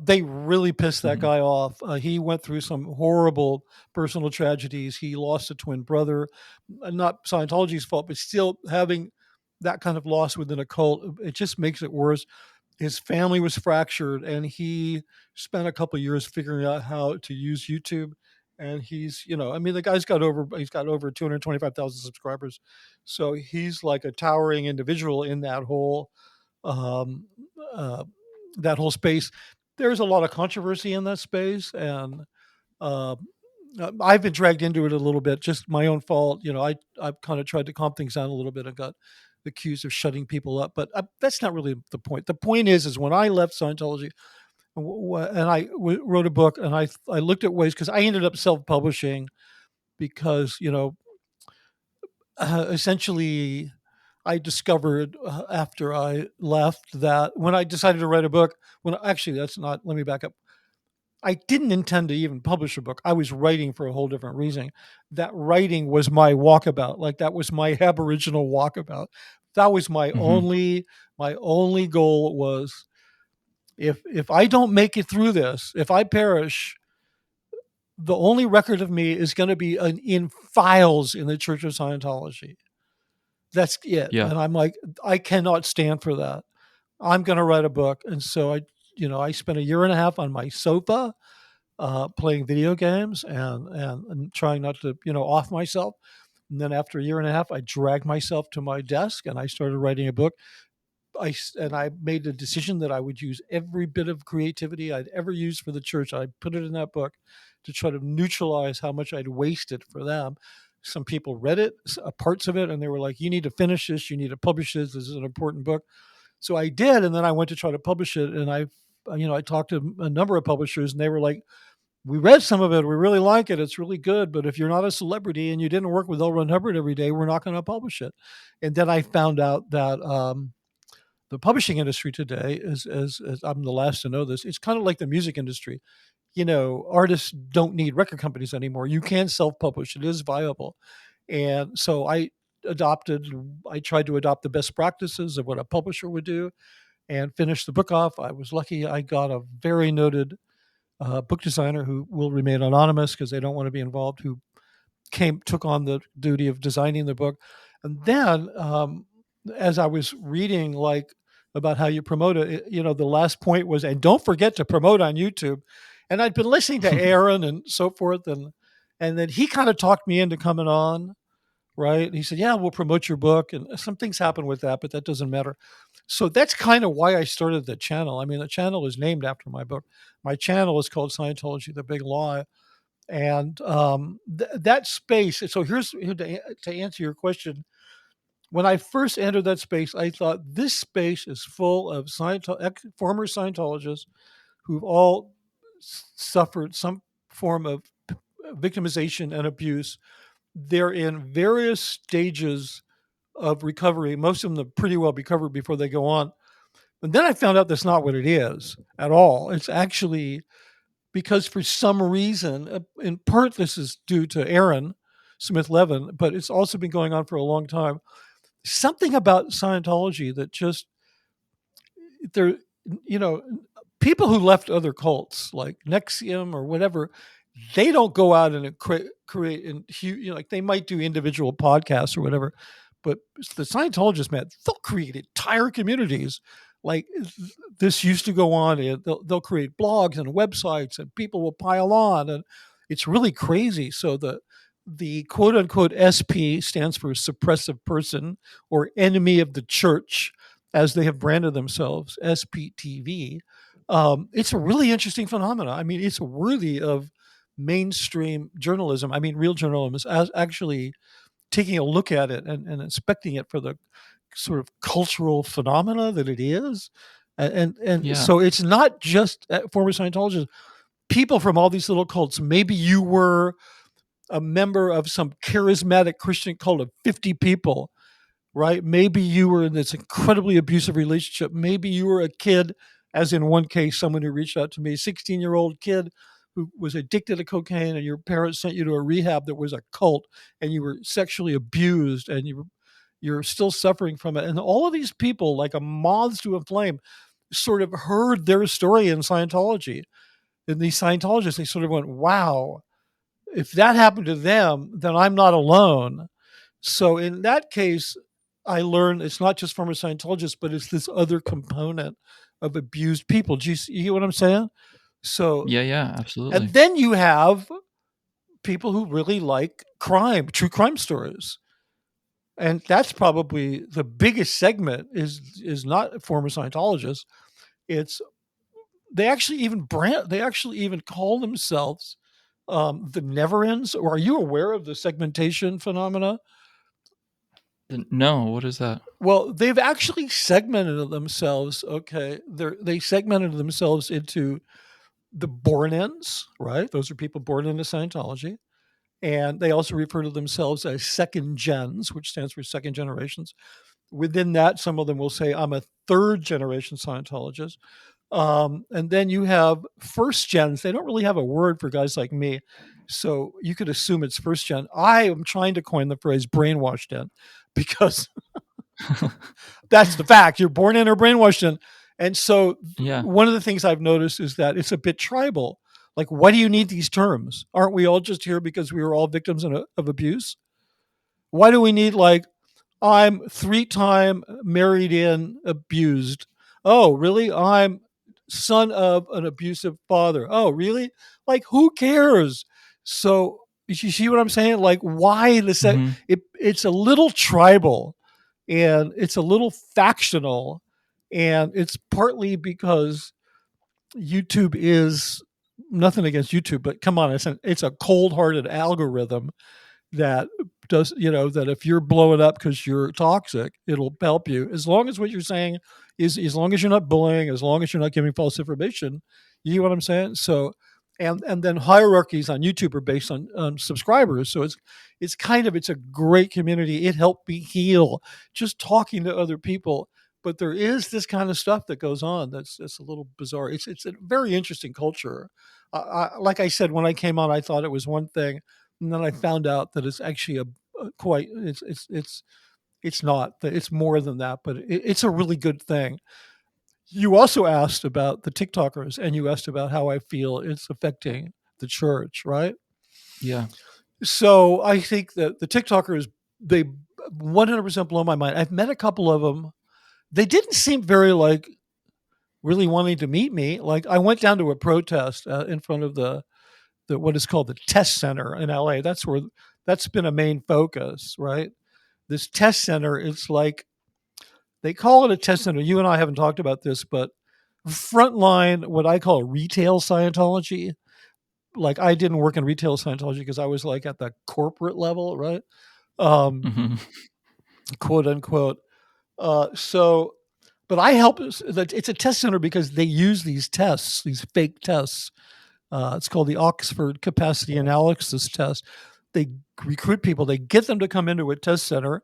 They really pissed that Mhm. guy off. He went through some horrible personal tragedies. He lost a twin brother. Not Scientology's fault, but still, having that kind of loss within a cult, it just makes it worse. His family was fractured, and he spent a couple of years figuring out how to use YouTube. And I mean, the guy's got over 225,000 subscribers, so he's like a towering individual in um, uh, that whole space. There's a lot of controversy in that space, and uh, I've been dragged into it a little bit, just my own fault. I've kind of tried to calm things down a little bit and got accused of shutting people up, but that's not really the point. The point is when I left Scientology, and wrote a book, and I looked at ways, because I ended up self publishing, because essentially I discovered, after I left, that when I decided to write a book, when actually that's not, let me back up. I didn't intend to even publish a book. I was writing for a whole different reason. That writing was my walkabout. Like, that was my aboriginal walkabout. That was Mhm. my only goal was, if I don't make it through this, if I perish, the only record of me is going to be in files in the Church of Scientology. That's it. Yeah. And I'm like, I cannot stand for that. I'm going to write a book. And so I spent a year and a half on my sofa, playing video games, and trying not to, off myself. And then after a year and a half, I dragged myself to my desk and I started writing a book. I made a decision that I would use every bit of creativity I'd ever used for the church. I put it in that book to try to neutralize how much I'd wasted for them. Some people read it, parts of it, and they were like, "You need to finish this. You need to publish this. This is an important book." So I did, and then I went to try to publish it, and I talked to a number of publishers, and they were like, "We read some of it. We really like it. It's really good. But if you're not a celebrity and you didn't work with L. Ron Hubbard every day, we're not going to publish it." And then I found out that the publishing industry today is, as I'm the last to know this, it's kind of like the music industry. Artists don't need record companies anymore. You can self-publish; it is viable. And so adopted. I tried to adopt the best practices of what a publisher would do and finish the book off. I was lucky. I got a very noted book designer who will remain anonymous because they don't want to be involved, who took on the duty of designing the book. And then as I was reading like about how you promote it, the last point was, and don't forget to promote on YouTube. And I'd been listening to Aaron and so forth, and then he kind of talked me into coming on, right? He said, "Yeah, we'll promote your book," and some things happened with that, but that doesn't matter. So that's kind of why I started the channel. I mean, the channel is named after my book. My channel is called Scientology: The Big Lie, and that space. So to answer your question. When I first entered that space, I thought this space is full of former Scientologists who've all suffered some form of victimization and abuse. They're in various stages of recovery. Most of them have pretty well recovered before they go on. And then I found out that's not what it is at all. It's actually because for some reason, in part, this is due to Aaron Smith Levin, but it's also been going on for a long time. Something about Scientology that just there, you know, people who left other cults like Nexium or whatever, they don't go out and create and like they might do individual podcasts or whatever, but the Scientologists, man, they'll create entire communities. Like this used to go on, and they'll create blogs and websites, and people will pile on, and it's really crazy. So the quote unquote SP stands for suppressive person or enemy of the church, as they have branded themselves, SPTV. It's a really interesting phenomenon. I mean, it's worthy of mainstream journalism. I mean, real journalism is actually taking a look at it and inspecting it for the sort of cultural phenomena that it is. And Yeah. so it's not just former Scientologists, people from all these little cults. Maybe you were a member of some charismatic Christian cult of 50 people, right? Maybe you were in this incredibly abusive relationship. Maybe you were a kid, as in one case, someone who reached out to me, 16-year-old kid who was addicted to cocaine, and your parents sent you to a rehab that was a cult, and you were sexually abused, and you're still suffering from it. And all of these people, like a moths to a flame, sort of heard their story in Scientology. And these Scientologists, they sort of went, wow, if that happened to them, then I'm not alone. So in that case, I learned it's not just former Scientologists, but it's this other component of abused people. You get what I'm saying? So, Yeah, yeah, and absolutely. then you have people who really like true crime stories. And that's probably the biggest segment is not former Scientologists. It's they actually even call themselves the Never Ends. Or are you aware of the segmentation phenomena? No, what is that? Well, they've actually segmented themselves. Okay, they segmented themselves into the born ends, right? Those are people born into Scientology, and they also refer to themselves as second gens, which stands for second generations. Within that, some of them will say, "I'm a third generation Scientologist." And then you have first gens. They don't really have a word for guys like me. So you could assume it's first gen. I am trying to coin the phrase brainwashed in because that's the fact. You're born in or brainwashed in. And so Yeah. one of the things I've noticed is that it's a bit tribal. Like, why do you need these terms? Aren't we all just here because we were all victims of abuse? Why do we need like I'm three-time married in abused? Oh, really? I'm son of an abusive father. Oh, really? Like, who cares? So you see what I'm saying? Like, why the set? Mhm. It's a little tribal, and it's a little factional, and it's partly because YouTube is nothing against YouTube, but come on, it's a cold-hearted algorithm that does, that if you're blowing up because you're toxic, it'll help you as long as what you're saying is, as long as you're not bullying, as long as you're not giving false information. You know what I'm saying? So and then hierarchies on YouTube are based on subscribers. So it's a great community. It helped me heal just talking to other people. But there is this kind of stuff that goes on that's a little bizarre. It's a very interesting culture. Like I said, when I came on, I thought it was one thing, and then I found out that it's actually quite. It's not. It's more than that, but it's a really good thing. You also asked about the TikTokers, and you asked about how I feel it's affecting the church, right? Yeah. So I think that the TikTokers, they 100% blow my mind. I've met a couple of them. They didn't seem very like really wanting to meet me. Like I went down to a protest in front of the what is called the test center in LA. That's been a main focus, right? This test center, it's like they call it a test center. You and I haven't talked about this, but frontline, what I call retail Scientology. Like I didn't work in retail Scientology because I was like at the corporate level, right? Um, Hmm. quote unquote. So, but I help. It's a test center because they use these tests, these fake tests. It's called the Oxford Capacity Analysis Test. They recruit people, they get them to come into a test center.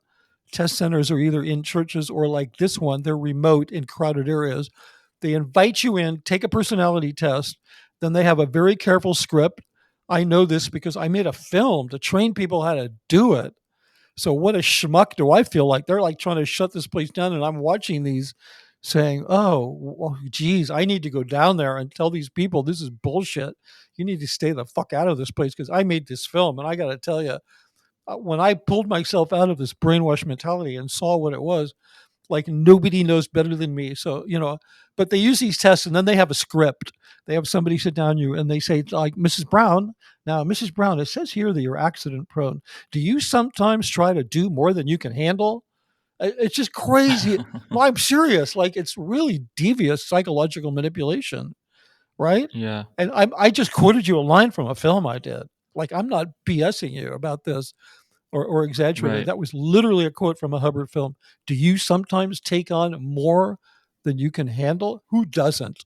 Test centers are either in churches or like this one, they're remote in crowded areas. They invite you in, take a personality test, then they have a very careful script. I know this because I made a film to train people how to do it. So what a schmuck do I feel like? They're like trying to shut this place down, and I'm watching these saying, "Oh, well, geez, I need to go down there and tell these people this is bullshit. You need to stay the fuck out of this place because I made this film, and I got to tell you, when I pulled myself out of this brainwash mentality and saw what it was, like nobody knows better than me. So, but they use these tests and then they have a script. They have somebody sit down you and they say, like, Mrs. Brown, now, Mrs. Brown, it says here that you're accident prone. Do you sometimes try to do more than you can handle? It's just crazy. No, I'm serious. Like, it's really devious psychological manipulation, right? Yeah. And I just quoted you a line from a film I did. Like, I'm not BSing you about this or exaggerated. Right. That was literally a quote from a Hubbard film. Do you sometimes take on more than you can handle? Who doesn't?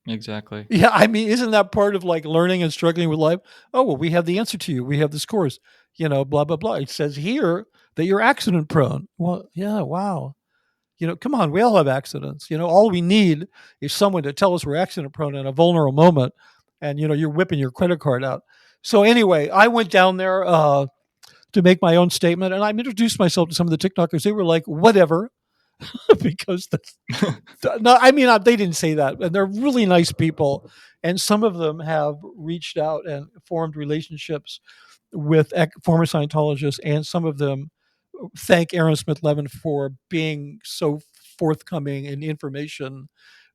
Exactly. Yeah, I mean, isn't that part of like learning and struggling with life? Oh, well, we have the answer to you. We have this course, blah, blah, blah. It says here that you're accident prone. Well, yeah, wow. Come on, we all have accidents. All we need is someone to tell us we're accident prone in a vulnerable moment. And, you're whipping your credit card out. So, anyway, I went down there to make my own statement. And I introduced myself to some of the TikTokers. They were like, whatever, because no, I mean, they didn't say that. And they're really nice people. And some of them have reached out and formed relationships with former Scientologists. And some of them thank Aaron Smith Levin for being so forthcoming in information.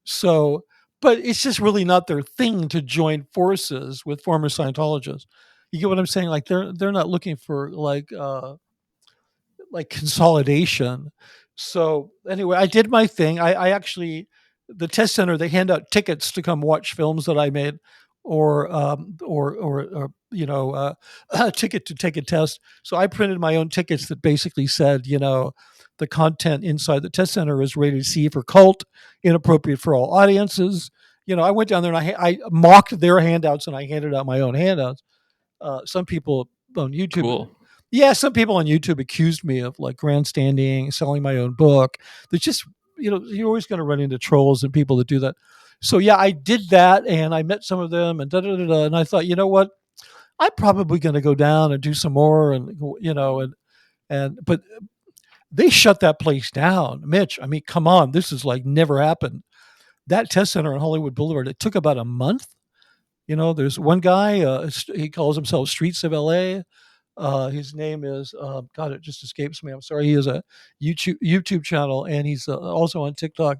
So, but it's just really not their thing to join forces with former Scientologists. You get what I'm saying? Like they're not looking for like consolidation. So anyway, I did my thing. I actually the test center they hand out tickets to come watch films that I made, or a ticket to take a test. So I printed my own tickets that basically said, the content inside the test center is rated C for cult, inappropriate for all audiences. I went down there and I mocked their handouts and I handed out my own handouts. Some people on YouTube, Cool. yeah, some people on YouTube accused me of like grandstanding, selling my own book. There's just, you're always going to run into trolls and people that do that. So yeah, I did that and I met some of them and da da da da. And I thought, you know what? I'm probably going to go down and do some more and, but they shut that place down. Mitch, I mean, come on, this is like never happened. That test center on Hollywood Boulevard, it took about a month. There's one guy, he calls himself Streets of LA. His name is God. It just escapes me. I'm sorry. He has a YouTube channel, and he's also on TikTok.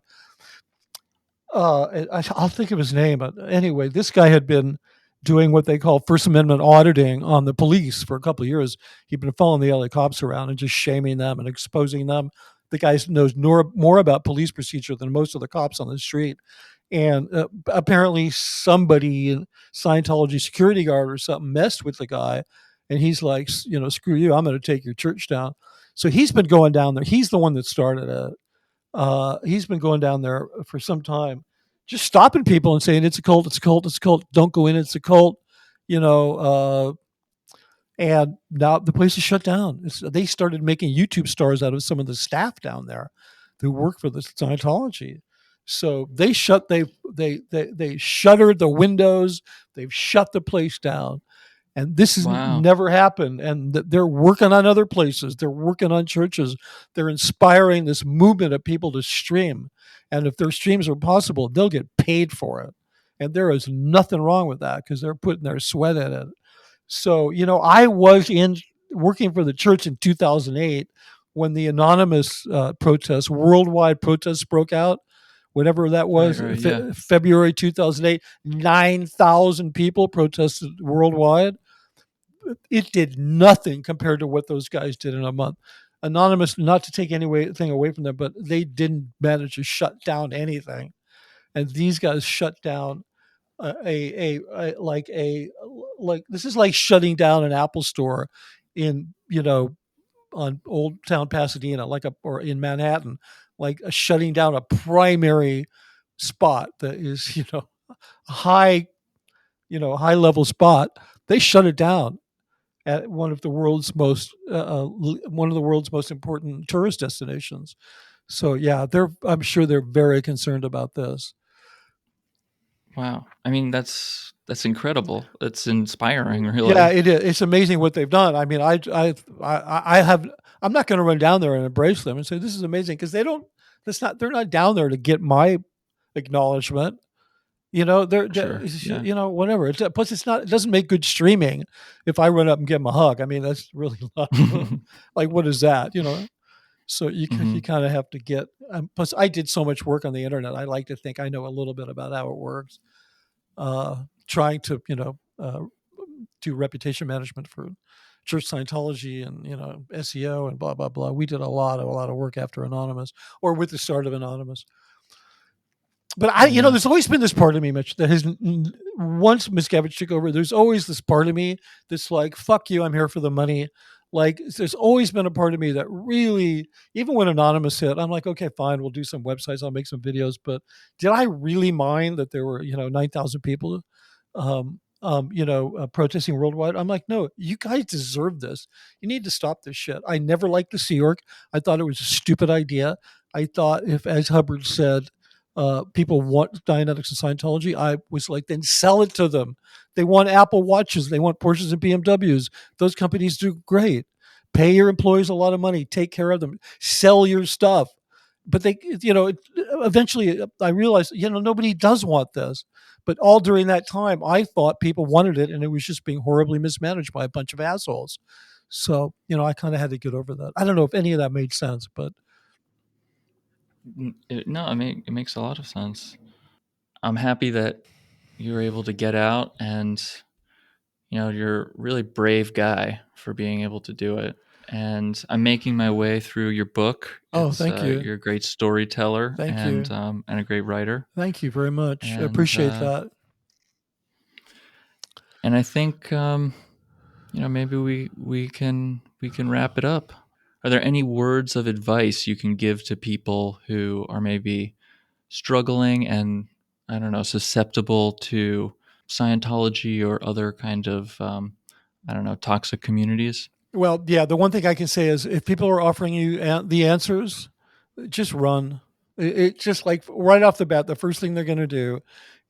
I'll think of his name. But anyway, this guy had been doing what they call First Amendment auditing on the police for a couple of years. He'd been following the LA cops around and just shaming them and exposing them. The guy knows more about police procedure than most of the cops on the street. And apparently, somebody, Scientology security guard or something, messed with the guy. And he's like, screw you, I'm going to take your church down. So he's been going down there. He's the one that started it. He's been going down there for some time, just stopping people and saying, it's a cult, it's a cult, it's a cult. Don't go in, it's a cult. You know, and now the place is shut down. They started making YouTube stars out of some of the staff down there who work for the Scientology. So they shuttered the windows. They've shut the place down, And this has Wow. never happened. And they're working on other places. They're working on churches. They're inspiring this movement of people to stream. And if their streams are possible, they'll get paid for it. And there is nothing wrong with that because they're putting their sweat in it. So, I was in working for the church in 2008 when the anonymous protests, worldwide protests broke out. Whatever that Right, was, right, yeah. February 2008, 9,000 people protested worldwide. It did nothing compared to what those guys did in a month. Anonymous, not to take anything away from them, but they didn't manage to shut down anything. And these guys shut down like this is like shutting down an Apple store in on Old Town Pasadena, or in Manhattan, like shutting down a primary spot that is a high level spot. They shut it down at one of the world's most important tourist destinations. So yeah, I'm sure they're very concerned about this. Wow. I mean, that's incredible. It's inspiring, Yeah, really. it is. It's amazing what they've done. I mean, I have. I'm not going to run down there and embrace them and say this is amazing because they don't. That's not. They're not down there to get my acknowledgement. Sure. Yeah. Whatever. Plus, it's not. It doesn't make good streaming if I run up and give them a hug. I mean, that's really not. Like, what is that? So you Hmm. kind of have to get. Plus, I did so much work on the internet. I like to think I know a little bit about how it works. Trying to do reputation management for church Scientology and SEO and blah blah blah. We did a lot of work after Anonymous or with the start of Anonymous. But Yeah. there's always been this part of me, Mitch, that has once Miscavige took over. There's always this part of me that's like, "Fuck you, I'm here for the money." Like, there's always been a part of me that really, even when Anonymous hit, I'm like, "Okay, fine, we'll do some websites, I'll make some videos." But did I really mind that there were 9,000 people protesting worldwide? I'm like, no, you guys deserve this. You need to stop this shit. I never liked the Sea Org. I thought it was a stupid idea. I thought if, as Hubbard said, people want Dianetics and Scientology, I was like, then sell it to them. They want Apple Watches. They want Porsches and BMWs. Those companies do great. Pay your employees a lot of money. Take care of them. Sell your stuff. But eventually I realized, nobody does want this. But all during that time, I thought people wanted it, and it was just being horribly mismanaged by a bunch of assholes. So, I kind of had to get over that. I don't know if any of that made sense, but No, I mean, it makes a lot of sense. I'm happy that you were able to get out, and you're a really brave guy for being able to do it. And I'm making my way through your book. oh, It's thank you. you're a great storyteller Thank you. and a great writer. Thank you very much. I And appreciate that. I think maybe we can wrap it up. Are there any words of advice you can give to people who are maybe struggling and, I don't know, susceptible to Scientology or other kind of I don't know, toxic communities? Well, yeah, the one thing I can say is if people are offering you the answers, just run. It's just like right off the bat, the first thing they're going to do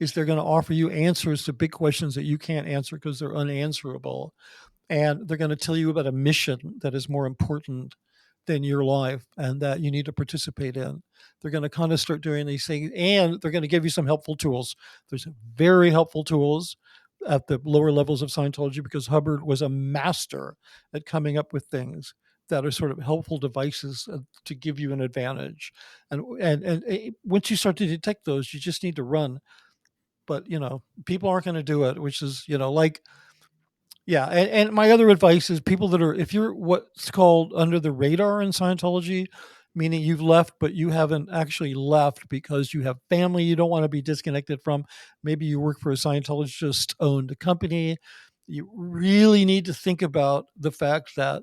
is they're going to offer you answers to big questions that you can't answer because they're unanswerable. And they're going to tell you about a mission that is more important than your life and that you need to participate in. They're going to kind of start doing these things and they're going to give you some helpful tools. There's very helpful tools at the lower levels of Scientology because Hubbard was a master at coming up with things that are sort of helpful devices to give you an advantage. And once you start to detect those, you just need to run. But people aren't going to do it, which is like yeah, and my other advice is people that are if you're what's called under the radar in Scientology, meaning you've left but you haven't actually left because you have family you don't want to be disconnected from. Maybe you work for a Scientologist owned company. You really need to think about the fact that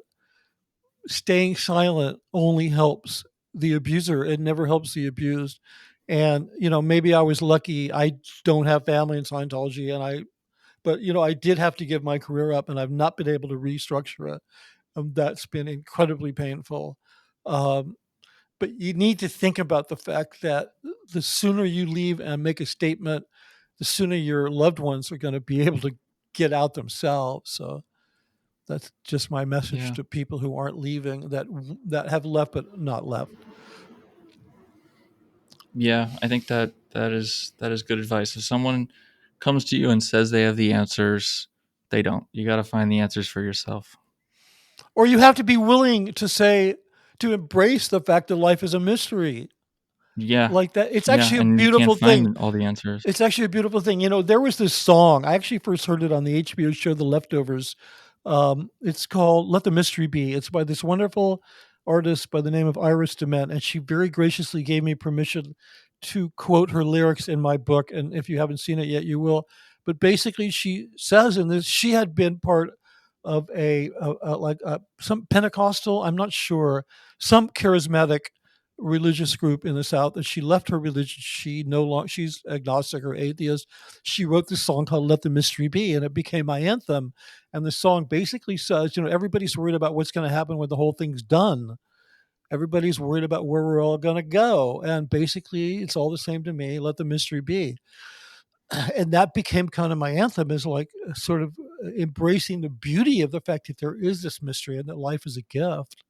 staying silent only helps the abuser. It never helps the abused. And maybe I was lucky. I don't have family in Scientology, but I did have to give my career up, and I've not been able to restructure it. That's been incredibly painful. Um, but you need to think about the fact that the sooner you leave and make a statement, the sooner your loved ones are going to be able to get out themselves. So that's just my message Yeah. to people who aren't leaving, that have left but not left. Yeah, I think that is good advice. If someone comes to you and says they have the answers, they don't. You got to find the answers for yourself. Or you have to be willing to embrace the fact that life is a mystery. Yeah. Like that, it's Yeah, actually a and you can't beautiful thing. find all the answers. It's actually a beautiful thing. There was this song. I actually first heard it on the HBO show The Leftovers. It's called "Let the Mystery Be." It's by this wonderful artist by the name of Iris Dement, and she very graciously gave me permission to quote her lyrics in my book. And if you haven't seen it yet, you will. But basically, she says in this, she had been part of some Pentecostal, I'm not sure, some charismatic religious group in the South, and she left her religion. She's agnostic or atheist. She wrote this song called "Let the Mystery Be," and it became my anthem. And the song basically says, everybody's worried about what's going to happen when the whole thing's done. Everybody's worried about where we're all going to go, and basically, it's all the same to me. Let the mystery be. And that became kind of my anthem, is like sort of embracing the beauty of the fact that there is this mystery and that life is a gift.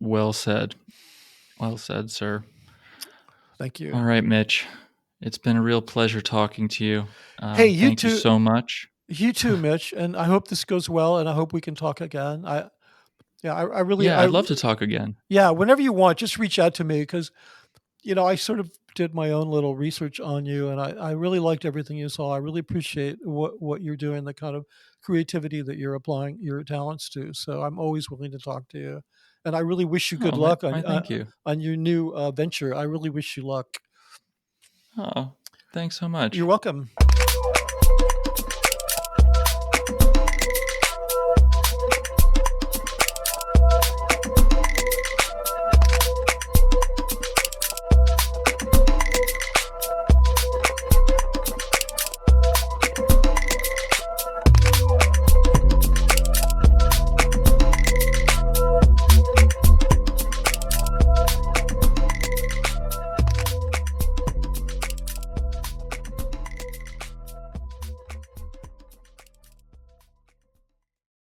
Well said. Well said, sir. Thank All you. right, Mitch. It's been a real pleasure talking to you. Hey, you Thank you too. so much. You too, Mitch, and I hope this goes well, and I hope we can talk again. Yeah, I really, Yeah, I'd love to talk again. yeah, whenever you want, just reach out to me because I sort of did my own little research on you, and I really liked everything you saw. I really appreciate what you're doing, the kind of creativity that you're applying your talents to. So I'm always willing to talk to you, and I really wish you good Oh, luck why, thank you. on your new venture. I really wish you luck. Oh, thanks so You're much. welcome.